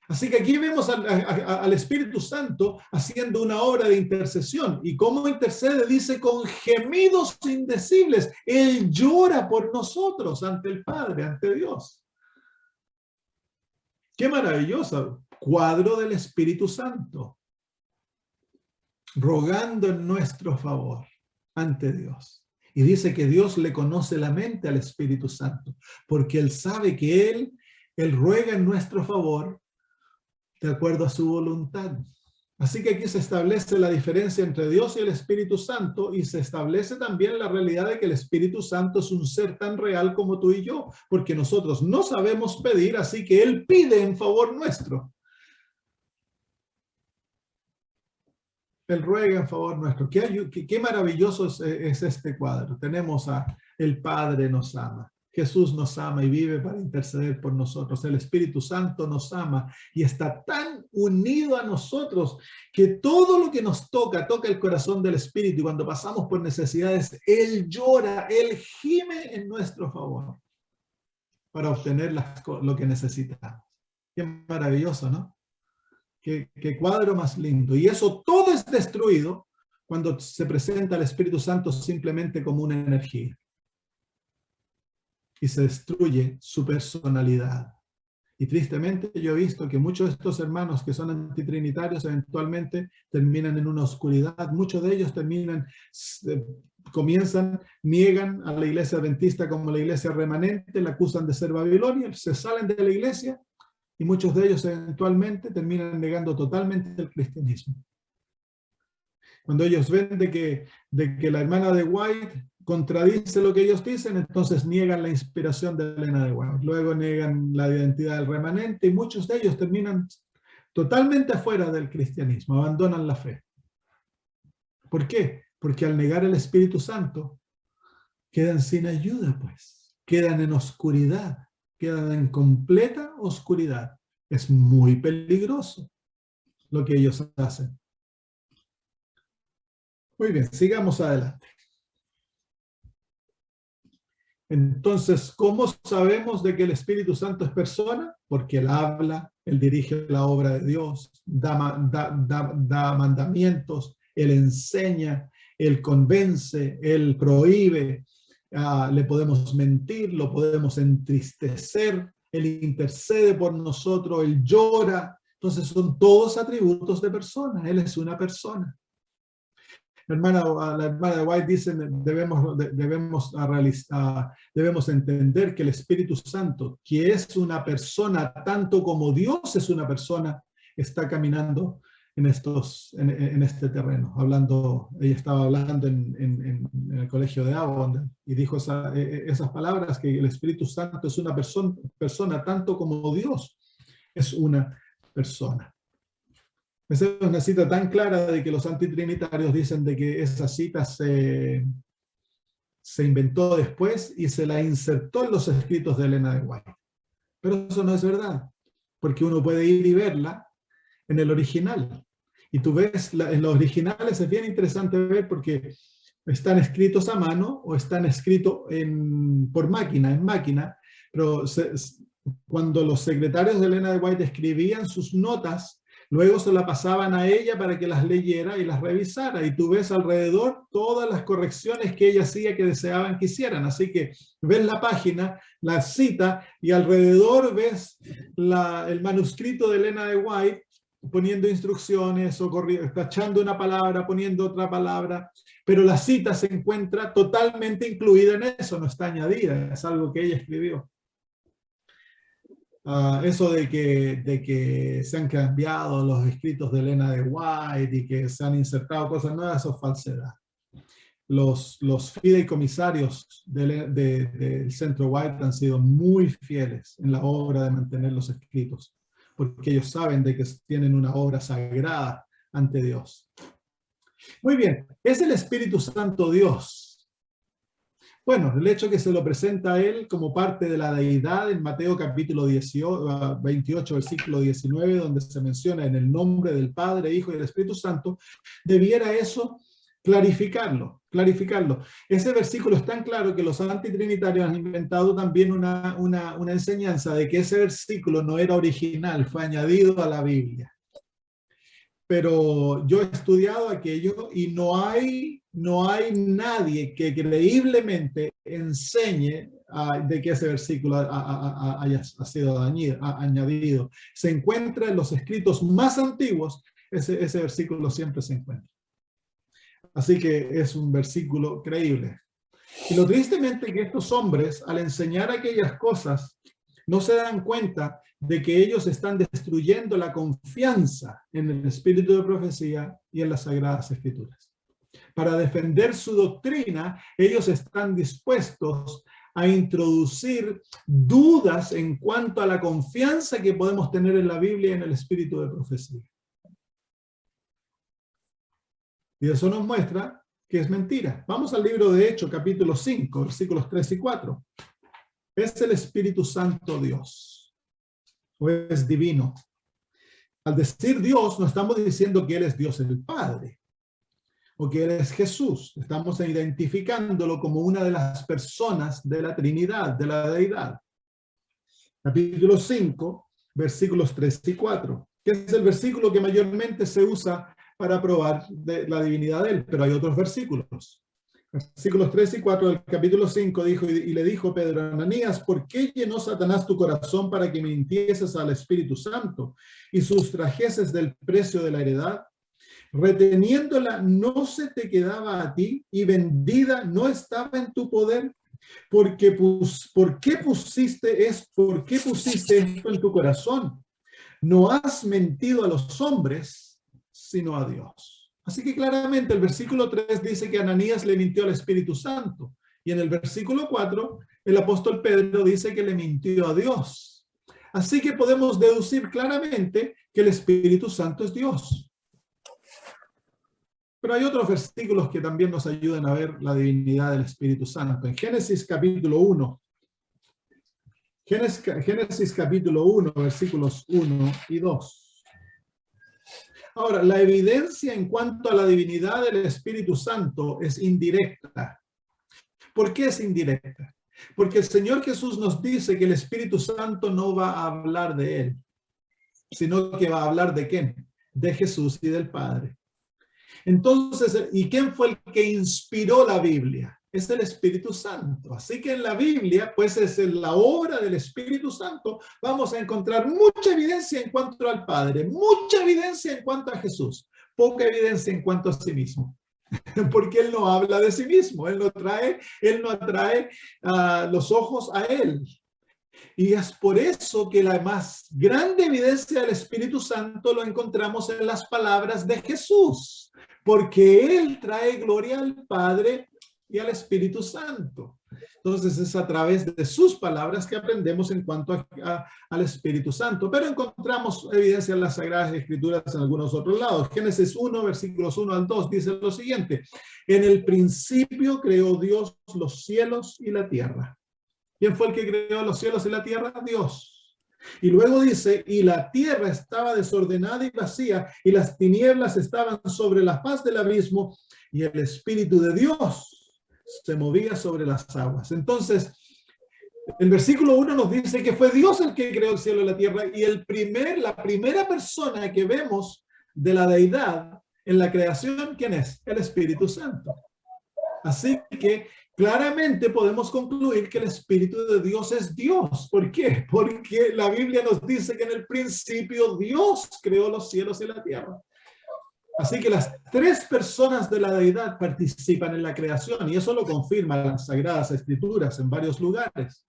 Así que aquí vemos al Espíritu Santo haciendo una obra de intercesión. ¿Y cómo intercede? Dice, con gemidos indecibles. Él llora por nosotros ante el Padre, ante Dios. ¡Qué maravilloso cuadro del Espíritu Santo! Rogando en nuestro favor ante Dios. Y dice que Dios le conoce la mente al Espíritu Santo, porque Él sabe que Él ruega en nuestro favor de acuerdo a su voluntad. Así que aquí se establece la diferencia entre Dios y el Espíritu Santo, y se establece también la realidad de que el Espíritu Santo es un ser tan real como tú y yo, porque nosotros no sabemos pedir, así que Él pide en favor nuestro. Él ruega en favor nuestro. Qué maravilloso es este cuadro. Tenemos a el Padre nos ama. Jesús nos ama y vive para interceder por nosotros. El Espíritu Santo nos ama y está tan unido a nosotros que todo lo que nos toca el corazón del Espíritu. Y cuando pasamos por necesidades, Él llora, Él gime en nuestro favor para obtener lo que necesitamos. Qué maravilloso, ¿no? Qué cuadro más lindo. Y eso todo es destruido cuando se presenta el Espíritu Santo simplemente como una energía. Y se destruye su personalidad. Y tristemente yo he visto que muchos de estos hermanos que son antitrinitarios eventualmente terminan en una oscuridad. Muchos de ellos niegan a la iglesia adventista como la iglesia remanente, la acusan de ser Babilonia, se salen de la iglesia y muchos de ellos eventualmente terminan negando totalmente el cristianismo. Cuando ellos ven de que la hermana de White contradice lo que ellos dicen, entonces niegan la inspiración de Elena de White. Luego niegan la identidad del remanente y muchos de ellos terminan totalmente afuera del cristianismo, abandonan la fe. ¿Por qué? Porque al negar el Espíritu Santo quedan sin ayuda, pues. Quedan en oscuridad, quedan en completa oscuridad. Es muy peligroso lo que ellos hacen. Muy bien, sigamos adelante. Entonces, ¿cómo sabemos de que el Espíritu Santo es persona? Porque Él habla, Él dirige la obra de Dios, da mandamientos, Él enseña, Él convence, Él prohíbe, le podemos mentir, lo podemos entristecer, Él intercede por nosotros, Él llora. Entonces son todos atributos de persona, Él es una persona. La hermana de White dice, debemos entender que el Espíritu Santo, que es una persona tanto como Dios es una persona, está caminando en este terreno. Ella estaba hablando en el colegio de Avon y dijo esas palabras, que el Espíritu Santo es una persona tanto como Dios es una persona. Esa es una cita tan clara de que los antitrinitarios dicen de que esa cita se inventó después y se la insertó en los escritos de Elena de White. Pero eso no es verdad, porque uno puede ir y verla en el original. Y tú ves, en los originales es bien interesante ver porque están escritos a mano o están escritos en máquina, pero cuando los secretarios de Elena de White escribían sus notas, luego se la pasaban a ella para que las leyera y las revisara. Y tú ves alrededor todas las correcciones que ella hacía que deseaban que hicieran. Así que ves la página, la cita, y alrededor ves el manuscrito de Elena de White poniendo instrucciones o tachando una palabra, poniendo otra palabra. Pero la cita se encuentra totalmente incluida en eso, no está añadida, es algo que ella escribió. Eso de que se han cambiado los escritos de Elena de White y que se han insertado cosas nuevas, eso es falsedad. Los fideicomisarios del Centro White han sido muy fieles en la obra de mantener los escritos. porque ellos saben de que tienen una obra sagrada ante Dios. Muy bien, ¿es el Espíritu Santo Dios? Bueno, el hecho que se lo presenta a él como parte de la deidad en Mateo capítulo 28, versículo 19, donde se menciona en el nombre del Padre, Hijo y del Espíritu Santo, debiera eso clarificarlo. Ese versículo es tan claro que los antitrinitarios han inventado también una enseñanza de que ese versículo no era original, fue añadido a la Biblia. Pero yo he estudiado aquello y no hay nadie que creíblemente enseñe de que ese versículo haya sido añadido. Se encuentra en los escritos más antiguos, ese versículo siempre se encuentra. Así que es un versículo creíble. Y lo tristemente que estos hombres, al enseñar aquellas cosas, no se dan cuenta de que ellos están destruyendo la confianza en el espíritu de profecía y en las Sagradas Escrituras. Para defender su doctrina, ellos están dispuestos a introducir dudas en cuanto a la confianza que podemos tener en la Biblia y en el espíritu de profecía. Y eso nos muestra que es mentira. Vamos al libro de Hechos, capítulo 5, versículos 3 y 4. ¿Es el Espíritu Santo Dios o es divino? Al decir Dios, no estamos diciendo que Él es Dios el Padre o que Él es Jesús. Estamos identificándolo como una de las personas de la Trinidad, de la deidad. Capítulo 5, versículos 3 y 4, que es el versículo que mayormente se usa para probar la divinidad de Él, pero hay otros versículos. Versículos 3 y 4 del capítulo 5 dijo, y le dijo Pedro a Ananías, ¿por qué llenó Satanás tu corazón para que mintieses al Espíritu Santo y sustrajeses del precio de la heredad? Reteniéndola no se te quedaba a ti y vendida no estaba en tu poder. ¿Por qué pusiste esto en tu corazón? No has mentido a los hombres, sino a Dios. Así que claramente el versículo 3 dice que Ananías le mintió al Espíritu Santo. Y en el versículo 4, el apóstol Pedro dice que le mintió a Dios. Así que podemos deducir claramente que el Espíritu Santo es Dios. Pero hay otros versículos que también nos ayudan a ver la divinidad del Espíritu Santo. En Génesis capítulo 1. Génesis capítulo 1, versículos 1 y 2. Ahora, la evidencia en cuanto a la divinidad del Espíritu Santo es indirecta. ¿Por qué es indirecta? Porque el Señor Jesús nos dice que el Espíritu Santo no va a hablar de Él, sino que va a hablar ¿de quién? De Jesús y del Padre. Entonces, ¿y quién fue el que inspiró la Biblia? Es el Espíritu Santo. Así que en la Biblia, pues es en la obra del Espíritu Santo, vamos a encontrar mucha evidencia en cuanto al Padre, mucha evidencia en cuanto a Jesús, poca evidencia en cuanto a sí mismo. Porque Él no habla de sí mismo, Él no atrae los ojos a Él. Y es por eso que la más grande evidencia del Espíritu Santo lo encontramos en las palabras de Jesús, porque Él trae gloria al Padre y al Espíritu Santo. Entonces es a través de sus palabras que aprendemos en cuanto al Espíritu Santo. Pero encontramos evidencia en las Sagradas Escrituras en algunos otros lados. Génesis 1, versículos 1 al 2 dice lo siguiente: en el principio creó Dios los cielos y la tierra. ¿Quién fue el que creó los cielos y la tierra? Dios. Y luego dice, y la tierra estaba desordenada y vacía, y las tinieblas estaban sobre la faz del abismo, y el Espíritu de Dios se movía sobre las aguas. Entonces, el versículo 1 nos dice que fue Dios el que creó el cielo y la tierra, y la primera persona que vemos de la deidad en la creación, ¿quién es? El Espíritu Santo. Así que claramente podemos concluir que el Espíritu de Dios es Dios. ¿Por qué? Porque la Biblia nos dice que en el principio Dios creó los cielos y la tierra. Así que las tres personas de la deidad participan en la creación y eso lo confirman las Sagradas Escrituras en varios lugares.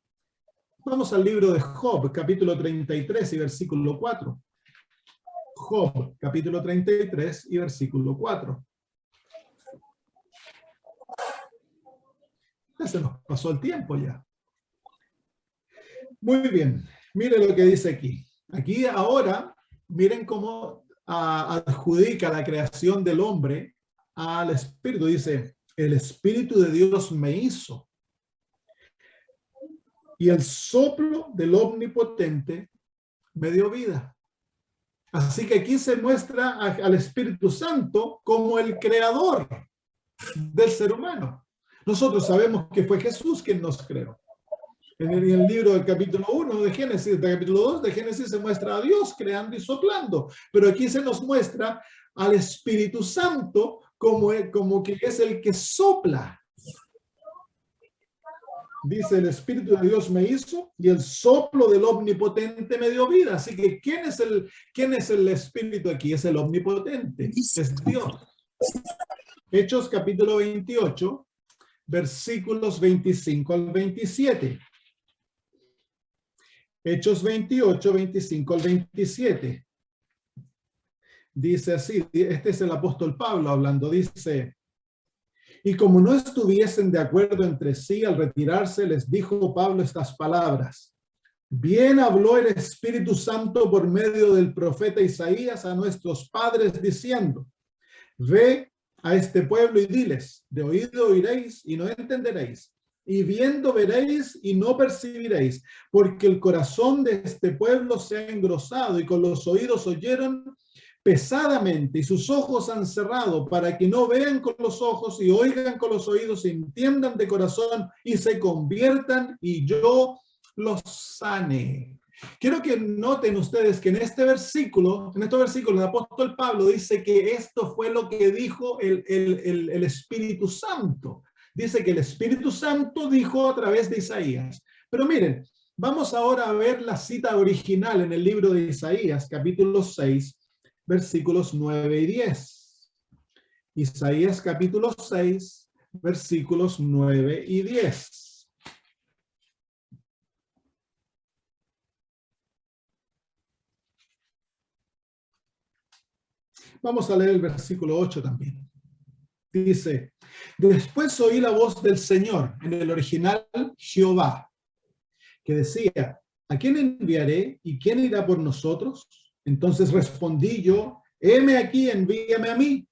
Vamos al libro de Job, capítulo 33 y versículo 4. Job, capítulo 33 y versículo 4. Ya se nos pasó el tiempo ya. Muy bien, mire lo que dice aquí. Aquí ahora, miren cómo adjudica la creación del hombre al Espíritu. Dice, el Espíritu de Dios me hizo. Y el soplo del Omnipotente me dio vida. Así que aquí se muestra al Espíritu Santo como el creador del ser humano. Nosotros sabemos que fue Jesús quien nos creó. En el libro del capítulo 1 de Génesis, del capítulo 2 de Génesis, se muestra a Dios creando y soplando. Pero aquí se nos muestra al Espíritu Santo como que es el que sopla. Dice, el Espíritu de Dios me hizo y el soplo del Omnipotente me dio vida. Así que, ¿quién es el Espíritu aquí? Es el Omnipotente, es Dios. Hechos capítulo 28, versículos 25 al 27. Hechos 28, 25 al 27. Dice así, este es el apóstol Pablo hablando, dice... Y como no estuviesen de acuerdo entre sí al retirarse, les dijo Pablo estas palabras. Bien habló el Espíritu Santo por medio del profeta Isaías a nuestros padres diciendo, ve a este pueblo y diles, de oído oiréis y no entenderéis, y viendo veréis y no percibiréis, porque el corazón de este pueblo se ha engrosado y con los oídos oyeron pesadamente y sus ojos han cerrado para que no vean con los ojos y oigan con los oídos y entiendan de corazón y se conviertan y yo los sane. Quiero que noten ustedes que en estos versículos, el apóstol Pablo dice que esto fue lo que dijo el Espíritu Santo. Dice que el Espíritu Santo dijo a través de Isaías. Pero miren, vamos ahora a ver la cita original en el libro de Isaías, capítulo 6, versículos 9 y 10. Isaías capítulo 6, versículos 9 y 10. Vamos a leer el versículo 8 también. Dice, después oí la voz del Señor, en el original Jehová, que decía, ¿a quién enviaré y quién irá por nosotros? Entonces respondí yo, heme aquí, envíame a mí.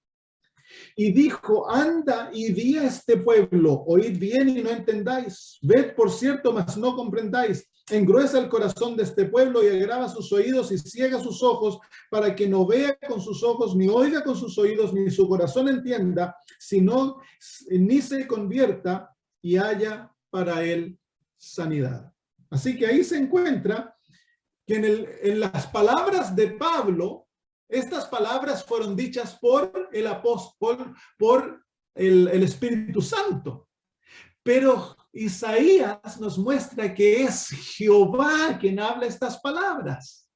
Y dijo, anda y di a este pueblo, oíd bien y no entendáis, ved por cierto, mas no comprendáis, engruesa el corazón de este pueblo y agrava sus oídos y ciega sus ojos, para que no vea con sus ojos, ni oiga con sus oídos, ni su corazón entienda, sino ni se convierta y haya para él sanidad. Así que ahí se encuentra que en las palabras de Pablo, estas palabras fueron dichas por el apóstol, por el Espíritu Santo. Pero Isaías nos muestra que es Jehová quien habla estas palabras.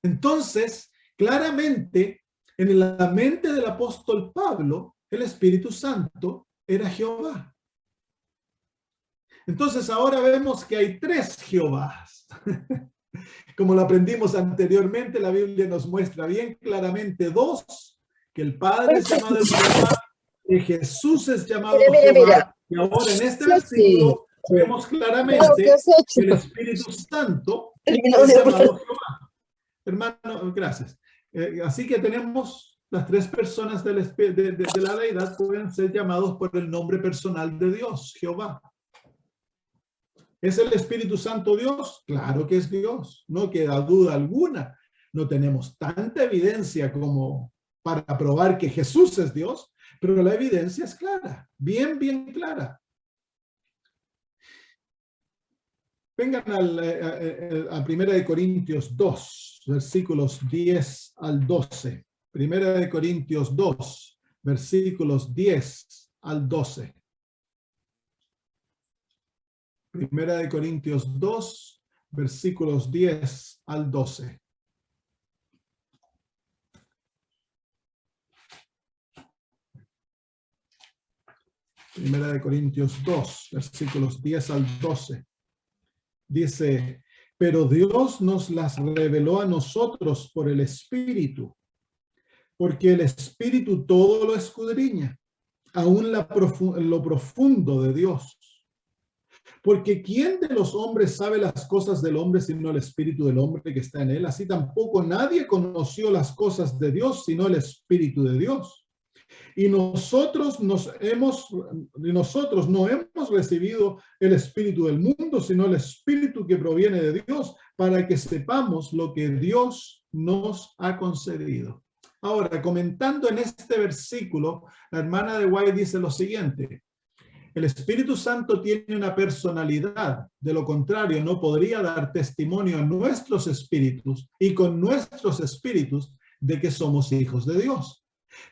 Entonces, claramente, en la mente del apóstol Pablo, el Espíritu Santo era Jehová. Entonces, ahora vemos que hay tres Jehovás. Como lo aprendimos anteriormente, la Biblia nos muestra bien claramente dos, que el Padre es llamado Jehová, que Jesús es llamado Jehová, y ahora en este versículo vemos claramente que el Espíritu Santo es llamado Jehová. Hermano, gracias. Así que tenemos las tres personas de la deidad pueden ser llamados por el nombre personal de Dios, Jehová. ¿Es el Espíritu Santo Dios? Claro que es Dios, no queda duda alguna. No tenemos tanta evidencia como para probar que Jesús es Dios, pero la evidencia es clara, bien, bien clara. Vengan a 1 Corintios 2, versículos 10 al 12. 1 Corintios 2, versículos 10 al 12. 1 Corintios 2, versículos 10 al 12. Primera de Corintios 2, versículos 10 al 12. Dice, pero Dios nos las reveló a nosotros por el Espíritu, porque el Espíritu todo lo escudriña, aún lo profundo de Dios. Porque ¿quién de los hombres sabe las cosas del hombre sino el espíritu del hombre que está en él? Así tampoco nadie conoció las cosas de Dios sino el espíritu de Dios. Y nosotros no hemos recibido el espíritu del mundo, sino el espíritu que proviene de Dios, para que sepamos lo que Dios nos ha concedido. Ahora, comentando en este versículo, la hermana de White dice lo siguiente: el Espíritu Santo tiene una personalidad, de lo contrario no podría dar testimonio a nuestros espíritus y con nuestros espíritus de que somos hijos de Dios.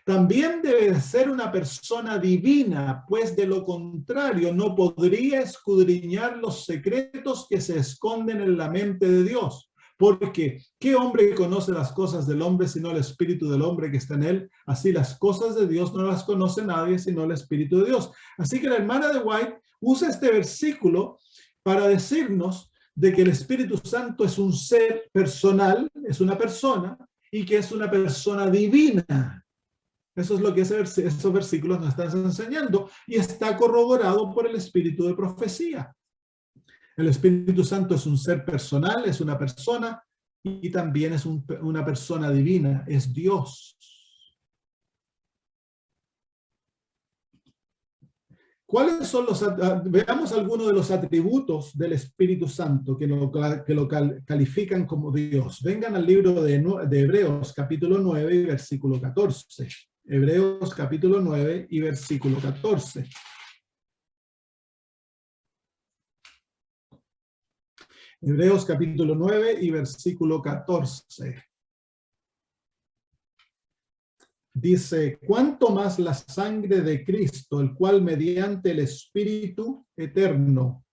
También debe ser una persona divina, pues de lo contrario no podría escudriñar los secretos que se esconden en la mente de Dios. Porque, ¿qué hombre conoce las cosas del hombre sino el espíritu del hombre que está en él? Así las cosas de Dios no las conoce nadie sino el espíritu de Dios. Así que la hermana de White usa este versículo para decirnos de que el Espíritu Santo es un ser personal, es una persona, y que es una persona divina. Eso es lo que esos versículos nos están enseñando, y está corroborado por el espíritu de profecía. El Espíritu Santo es un ser personal, es una persona, y también es una persona divina, es Dios. ¿Cuáles son veamos algunos de los atributos del Espíritu Santo que lo califican como Dios? Vengan al libro de Hebreos, capítulo 9 y versículo 14. Hebreos, capítulo 9 y versículo 14. Hebreos capítulo 9 y versículo 14. Dice: cuánto más la sangre de Cristo, el cual mediante el Espíritu eterno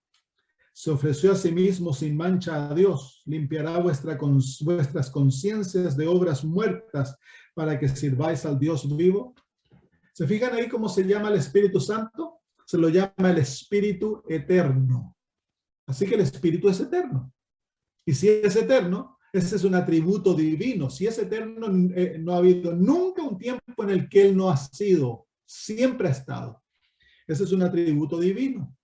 se ofreció a sí mismo sin mancha a Dios, limpiará vuestras conciencias de obras muertas para que sirváis al Dios vivo. ¿Se fijan ahí cómo se llama el Espíritu Santo? Se lo llama el Espíritu eterno. Así que el Espíritu es eterno. Y si es eterno, ese es un atributo divino. Si es eterno, no ha habido nunca un tiempo en el que Él no ha sido. Siempre ha estado. Ese es un atributo divino.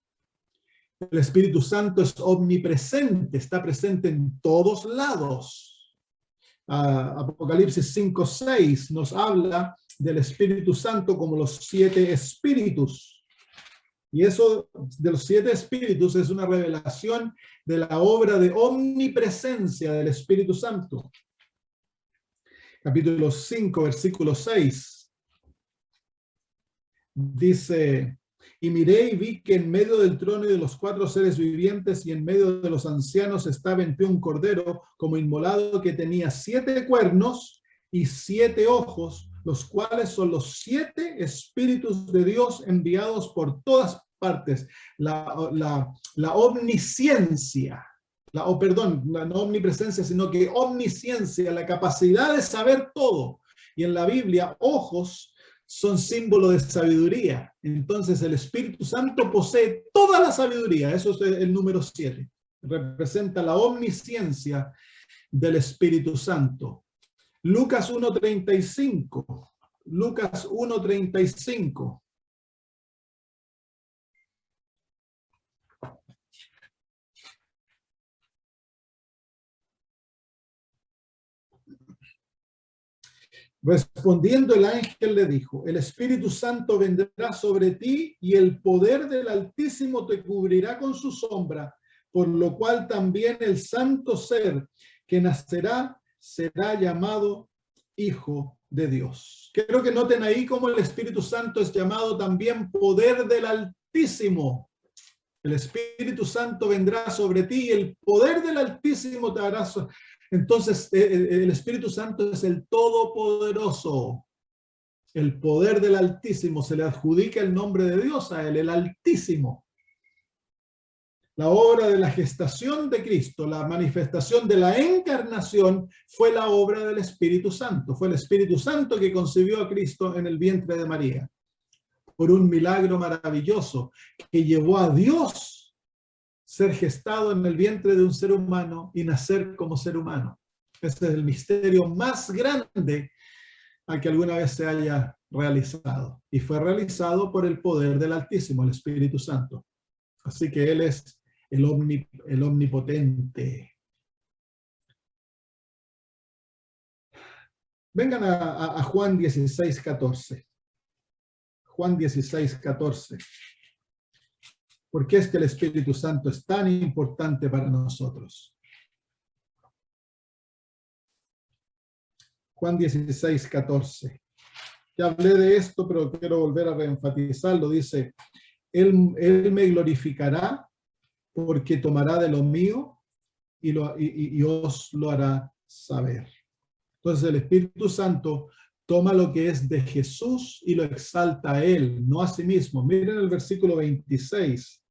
El Espíritu Santo es omnipresente. Está presente en todos lados. Apocalipsis 5:6 nos habla del Espíritu Santo como los 7 espíritus. Y eso de los 7 espíritus es una revelación de la obra de omnipresencia del Espíritu Santo. Capítulo 5, versículo 6. Dice: y miré y vi que en medio del trono y de los 4 seres vivientes y en medio de los ancianos estaba en pie un cordero como inmolado que tenía 7 cuernos y 7 ojos, los cuales son los 7 espíritus de Dios enviados por todas partes. La omnisciencia, no omnipresencia, sino que omnisciencia, la capacidad de saber todo. Y en la Biblia, ojos son símbolo de sabiduría. Entonces el Espíritu Santo posee toda la sabiduría. Eso es el número 7. Representa la omnisciencia del Espíritu Santo. Lucas 1:35. Lucas 1:35. Respondiendo el ángel le dijo: el Espíritu Santo vendrá sobre ti y el poder del Altísimo te cubrirá con su sombra, por lo cual también el santo ser que nacerá será llamado Hijo de Dios. Quiero que noten ahí cómo el Espíritu Santo es llamado también poder del Altísimo. El Espíritu Santo vendrá sobre ti y el poder del Altísimo te hará. Entonces, el Espíritu Santo es el Todopoderoso. El poder del Altísimo, se le adjudica el nombre de Dios a él, el Altísimo. La obra de la gestación de Cristo, la manifestación de la encarnación, fue la obra del Espíritu Santo. Fue el Espíritu Santo que concibió a Cristo en el vientre de María, por un milagro maravilloso que llevó a Dios ser gestado en el vientre de un ser humano y nacer como ser humano. Ese es el misterio más grande al que alguna vez se haya realizado. Y fue realizado por el poder del Altísimo, el Espíritu Santo. Así que Él es el omnipotente. Vengan a Juan 16:14. Juan 16:14. ¿Por qué es que el Espíritu Santo es tan importante para nosotros? Juan 16:14. Ya hablé de esto, pero quiero volver a reenfatizarlo. Dice, Él me glorificará porque tomará de lo mío y os lo hará saber. Entonces el Espíritu Santo toma lo que es de Jesús y lo exalta a Él, no a sí mismo. Miren el versículo 26.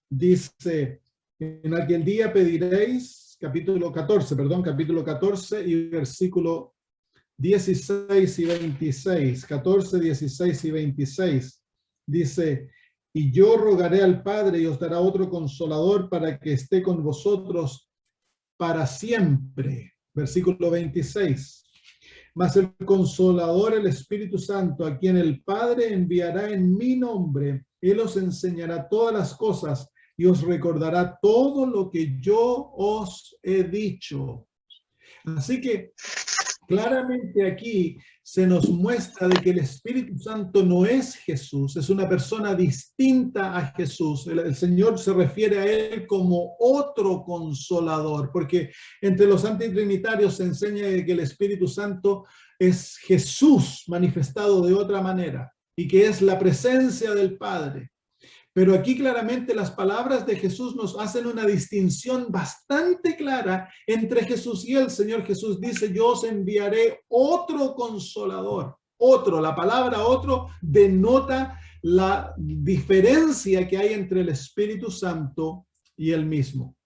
Dice, en aquel día pediréis, capítulo 14 y versículo 16 y 26, 14, 16 y 26, dice, y yo rogaré al Padre y os dará otro consolador para que esté con vosotros para siempre. Versículo 26, mas el consolador, el Espíritu Santo, a quien el Padre enviará en mi nombre, Él os enseñará todas las cosas y os recordará todo lo que yo os he dicho. Así que claramente aquí se nos muestra de que el Espíritu Santo no es Jesús, es una persona distinta a Jesús. El Señor se refiere a Él como otro consolador, porque entre los antitrinitarios se enseña que el Espíritu Santo es Jesús manifestado de otra manera y que es la presencia del Padre. Pero aquí claramente las palabras de Jesús nos hacen una distinción bastante clara entre Jesús y el Señor. Jesús dice, yo os enviaré otro consolador. Otro, la palabra otro denota la diferencia que hay entre el Espíritu Santo y él mismo.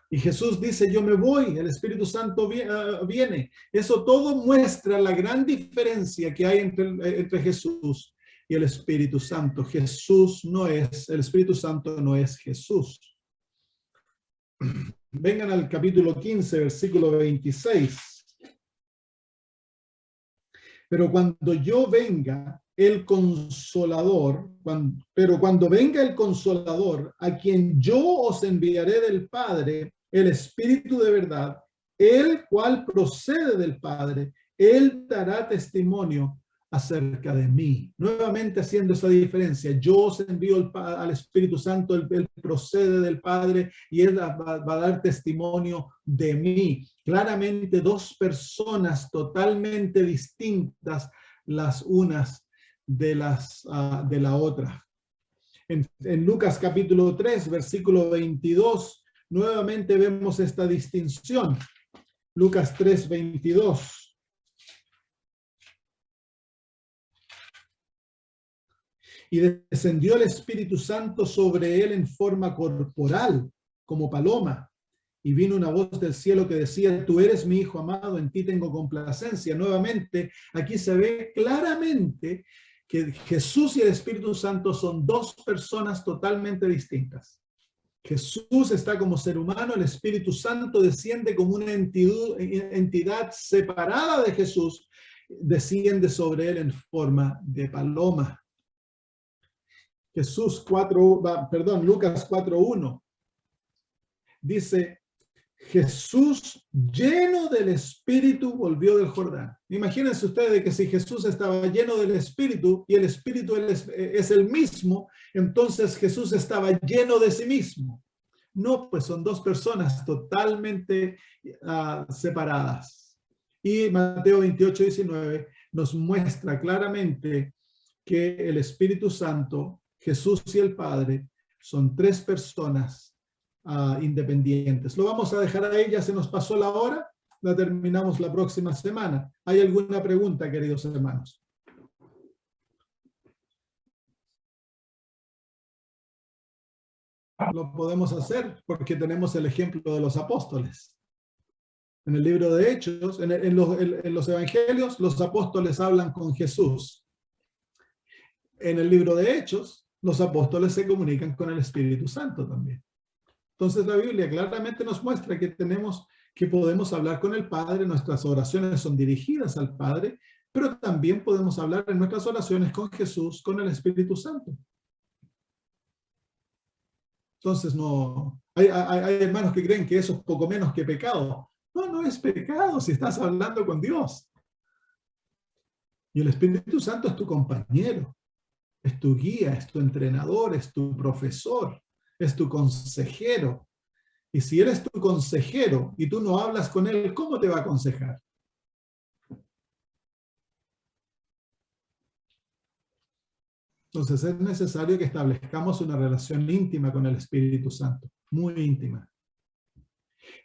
Y Jesús dice, yo me voy, el Espíritu Santo viene. Eso todo muestra la gran diferencia que hay entre Jesús y el Espíritu Santo. El Espíritu Santo no es Jesús. Vengan al capítulo 15, versículo 26. Pero cuando yo venga el Consolador, cuando venga el Consolador, a quien yo os enviaré del Padre, el Espíritu de verdad, el cual procede del Padre, él dará testimonio acerca de mí. Nuevamente haciendo esa diferencia, yo os envío al Espíritu Santo, él procede del Padre y él va a dar testimonio de mí. Claramente dos personas totalmente distintas las unas de la otra. En Lucas capítulo 3, versículo 22, nuevamente vemos esta distinción. Lucas 3, 22. Y descendió el Espíritu Santo sobre él en forma corporal, como paloma. Y vino una voz del cielo que decía, tú eres mi Hijo amado, en ti tengo complacencia. Nuevamente, aquí se ve claramente que Jesús y el Espíritu Santo son dos personas totalmente distintas. Jesús está como ser humano, el Espíritu Santo desciende como una entidad separada de Jesús, desciende sobre él en forma de paloma. Lucas 4:1 dice, Jesús lleno del Espíritu volvió del Jordán. Imagínense ustedes que si Jesús estaba lleno del Espíritu y el Espíritu es el mismo, entonces Jesús estaba lleno de sí mismo. No, pues son dos personas totalmente separadas. Y Mateo 28:19 nos muestra claramente que el Espíritu Santo, Jesús y el Padre son tres personas independientes. Lo vamos a dejar ahí, ya se nos pasó la hora, la terminamos la próxima semana. ¿Hay alguna pregunta, queridos hermanos? Lo podemos hacer porque tenemos el ejemplo de los apóstoles. En el libro de Hechos, en los evangelios, los apóstoles hablan con Jesús. En el libro de Hechos, los apóstoles se comunican con el Espíritu Santo también. Entonces la Biblia claramente nos muestra que podemos hablar con el Padre, nuestras oraciones son dirigidas al Padre, pero también podemos hablar en nuestras oraciones con Jesús, con el Espíritu Santo. Entonces no, hay hermanos que creen que eso es poco menos que pecado. No, no es pecado si estás hablando con Dios. Y el Espíritu Santo es tu compañero, es tu guía, es tu entrenador, es tu profesor, es tu consejero. Y si eres tu consejero y tú no hablas con él, ¿cómo te va a aconsejar? Entonces es necesario que establezcamos una relación íntima con el Espíritu Santo, muy íntima.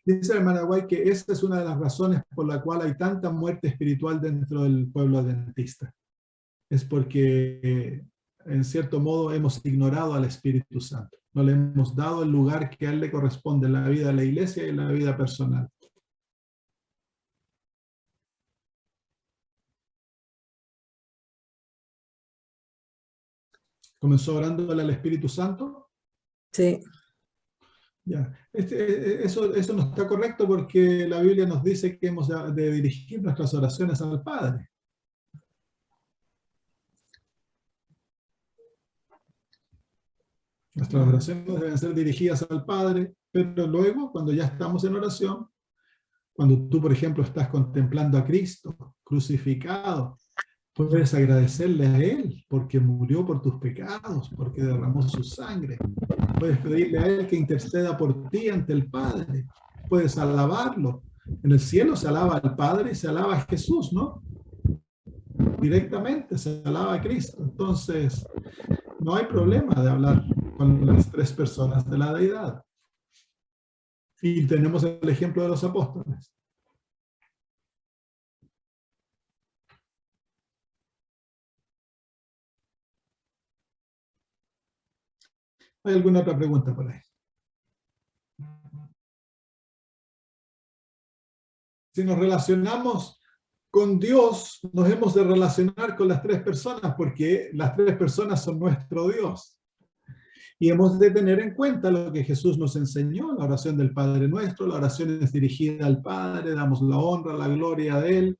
Dice el hermano White que esta es una de las razones por la cual hay tanta muerte espiritual dentro del pueblo adventista. Es porque, en cierto modo, hemos ignorado al Espíritu Santo. No le hemos dado el lugar que a él le corresponde en la vida de la iglesia y en la vida personal. ¿Comenzó orándole al Espíritu Santo? Sí. Ya. Eso no está correcto porque la Biblia nos dice que hemos de dirigir nuestras oraciones al Padre. Nuestras oraciones deben ser dirigidas al Padre, pero luego, cuando ya estamos en oración, cuando tú, por ejemplo, estás contemplando a Cristo crucificado, puedes agradecerle a Él porque murió por tus pecados, porque derramó su sangre. Puedes pedirle a Él que interceda por ti ante el Padre. Puedes alabarlo. En el cielo se alaba al Padre y se alaba a Jesús, ¿no? Directamente se alaba a Cristo. Entonces, no hay problema de hablar con las tres personas de la deidad. Y tenemos el ejemplo de los apóstoles. ¿Hay alguna otra pregunta por ahí? Si nos relacionamos con Dios, nos hemos de relacionar con las tres personas, porque las tres personas son nuestro Dios. Y hemos de tener en cuenta lo que Jesús nos enseñó, la oración del Padre Nuestro. La oración es dirigida al Padre, damos la honra, la gloria de Él.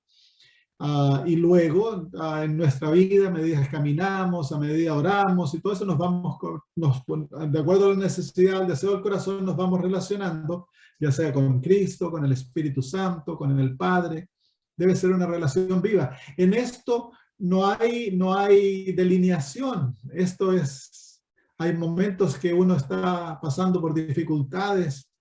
Y luego, en nuestra vida, a medida que caminamos, a medida oramos, y todo eso nos vamos, de acuerdo a la necesidad, al deseo del corazón, nos vamos relacionando, ya sea con Cristo, con el Espíritu Santo, con el Padre. Debe ser una relación viva. En esto no hay delineación. Esto es, hay momentos que uno está pasando por dificultades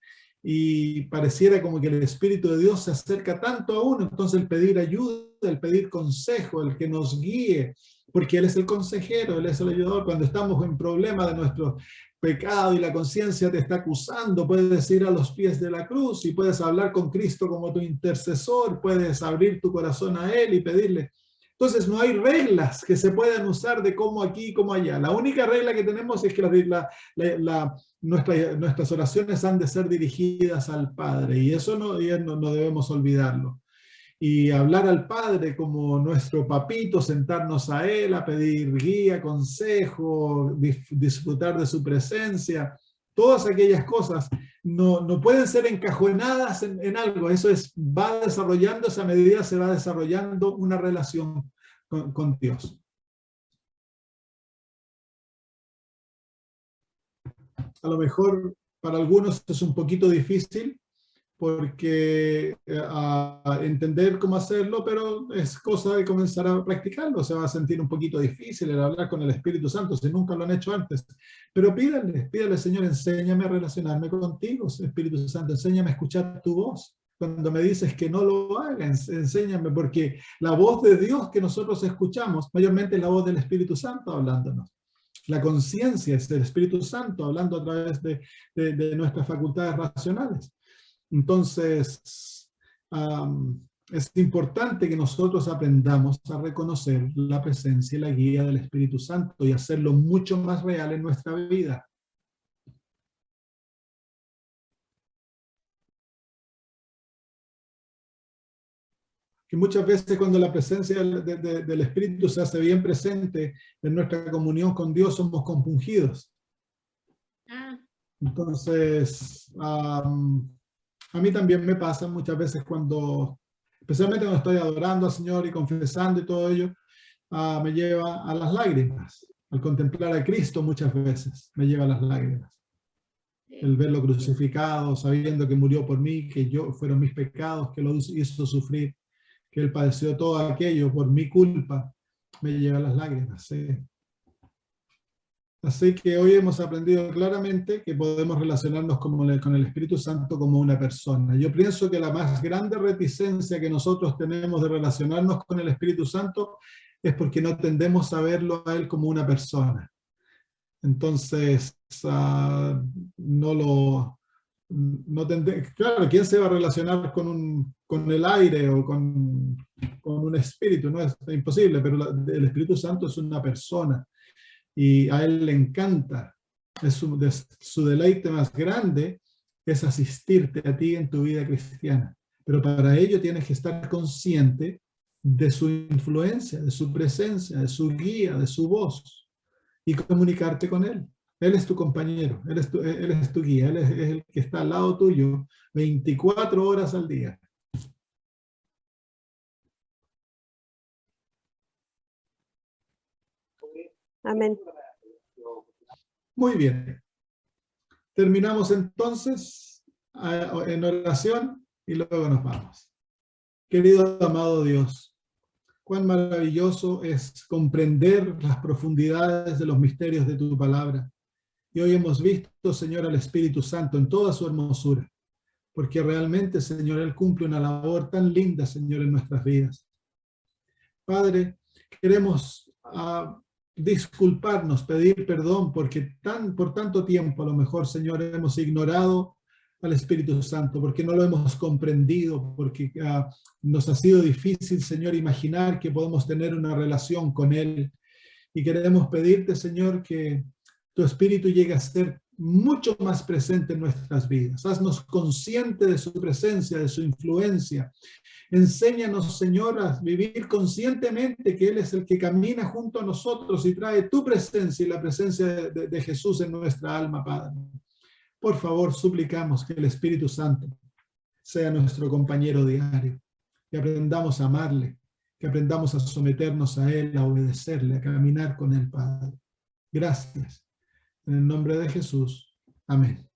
y pareciera como que el Espíritu de Dios se acerca tanto a uno, entonces el pedir ayuda, el pedir consejo, el que nos guíe, porque Él es el consejero, Él es el ayudador. Cuando estamos en problema de nuestro pecado y la conciencia te está acusando, puedes ir a los pies de la cruz y puedes hablar con Cristo como tu intercesor, puedes abrir tu corazón a Él y pedirle. Entonces no hay reglas que se puedan usar de cómo aquí y cómo allá. La única regla que tenemos es que nuestras oraciones han de ser dirigidas al Padre, y eso no debemos olvidarlo. Y hablar al Padre como nuestro papito, sentarnos a Él, a pedir guía, consejo, disfrutar de su presencia, todas aquellas cosas no pueden ser encajonadas en algo. Eso va desarrollándose a medida se va desarrollando una relación con Dios. A lo mejor para algunos es un poquito difícil, porque entender cómo hacerlo, pero es cosa de comenzar a practicarlo. Se va a sentir un poquito difícil el hablar con el Espíritu Santo si nunca lo han hecho antes. Pero pídale, Señor, enséñame a relacionarme contigo, Espíritu Santo, enséñame a escuchar tu voz. Cuando me dices que no lo haga, enséñame, porque la voz de Dios que nosotros escuchamos, mayormente es la voz del Espíritu Santo hablándonos. La conciencia es del Espíritu Santo hablando a través de nuestras facultades racionales. Entonces, es importante que nosotros aprendamos a reconocer la presencia y la guía del Espíritu Santo y hacerlo mucho más real en nuestra vida. Que muchas veces cuando la presencia del Espíritu se hace bien presente en nuestra comunión con Dios, somos compungidos. Entonces, a mí también me pasa muchas veces especialmente cuando estoy adorando al Señor y confesando y todo ello, me lleva a las lágrimas. Al contemplar a Cristo muchas veces me lleva a las lágrimas. el verlo crucificado, sabiendo que murió por mí, que fueron mis pecados, que lo hizo sufrir, que Él padeció todo aquello por mi culpa, me lleva las lágrimas. ¿Sí? Así que hoy hemos aprendido claramente que podemos relacionarnos con el Espíritu Santo como una persona. Yo pienso que la más grande reticencia que nosotros tenemos de relacionarnos con el Espíritu Santo es porque no tendemos a verlo a Él como una persona. Entonces, claro, ¿quién se va a relacionar con el aire o con un espíritu? No es imposible, pero el Espíritu Santo es una persona. Y a Él le encanta, su deleite más grande es asistirte a ti en tu vida cristiana. Pero para ello tienes que estar consciente de su influencia, de su presencia, de su guía, de su voz, y comunicarte con Él. Él es tu compañero, Él es tu guía, Él es el que está al lado tuyo 24 horas al día. Amén. Muy bien. Terminamos entonces en oración y luego nos vamos. Querido amado Dios, cuán maravilloso es comprender las profundidades de los misterios de tu palabra. Y hoy hemos visto, Señor, al Espíritu Santo en toda su hermosura, porque realmente, Señor, Él cumple una labor tan linda, Señor, en nuestras vidas. Padre, queremos disculparnos, pedir perdón, porque por tanto tiempo a lo mejor, Señor, hemos ignorado al Espíritu Santo, porque no lo hemos comprendido, porque nos ha sido difícil, Señor, imaginar que podemos tener una relación con Él. Y queremos pedirte, Señor, que tu Espíritu llegue a ser mucho más presente en nuestras vidas. Haznos consciente de su presencia, de su influencia. Enséñanos, Señor, a vivir conscientemente que Él es el que camina junto a nosotros y trae tu presencia y la presencia de Jesús en nuestra alma, Padre. Por favor, suplicamos que el Espíritu Santo sea nuestro compañero diario, que aprendamos a amarle, que aprendamos a someternos a Él, a obedecerle, a caminar con Él, Padre. Gracias. En el nombre de Jesús. Amén.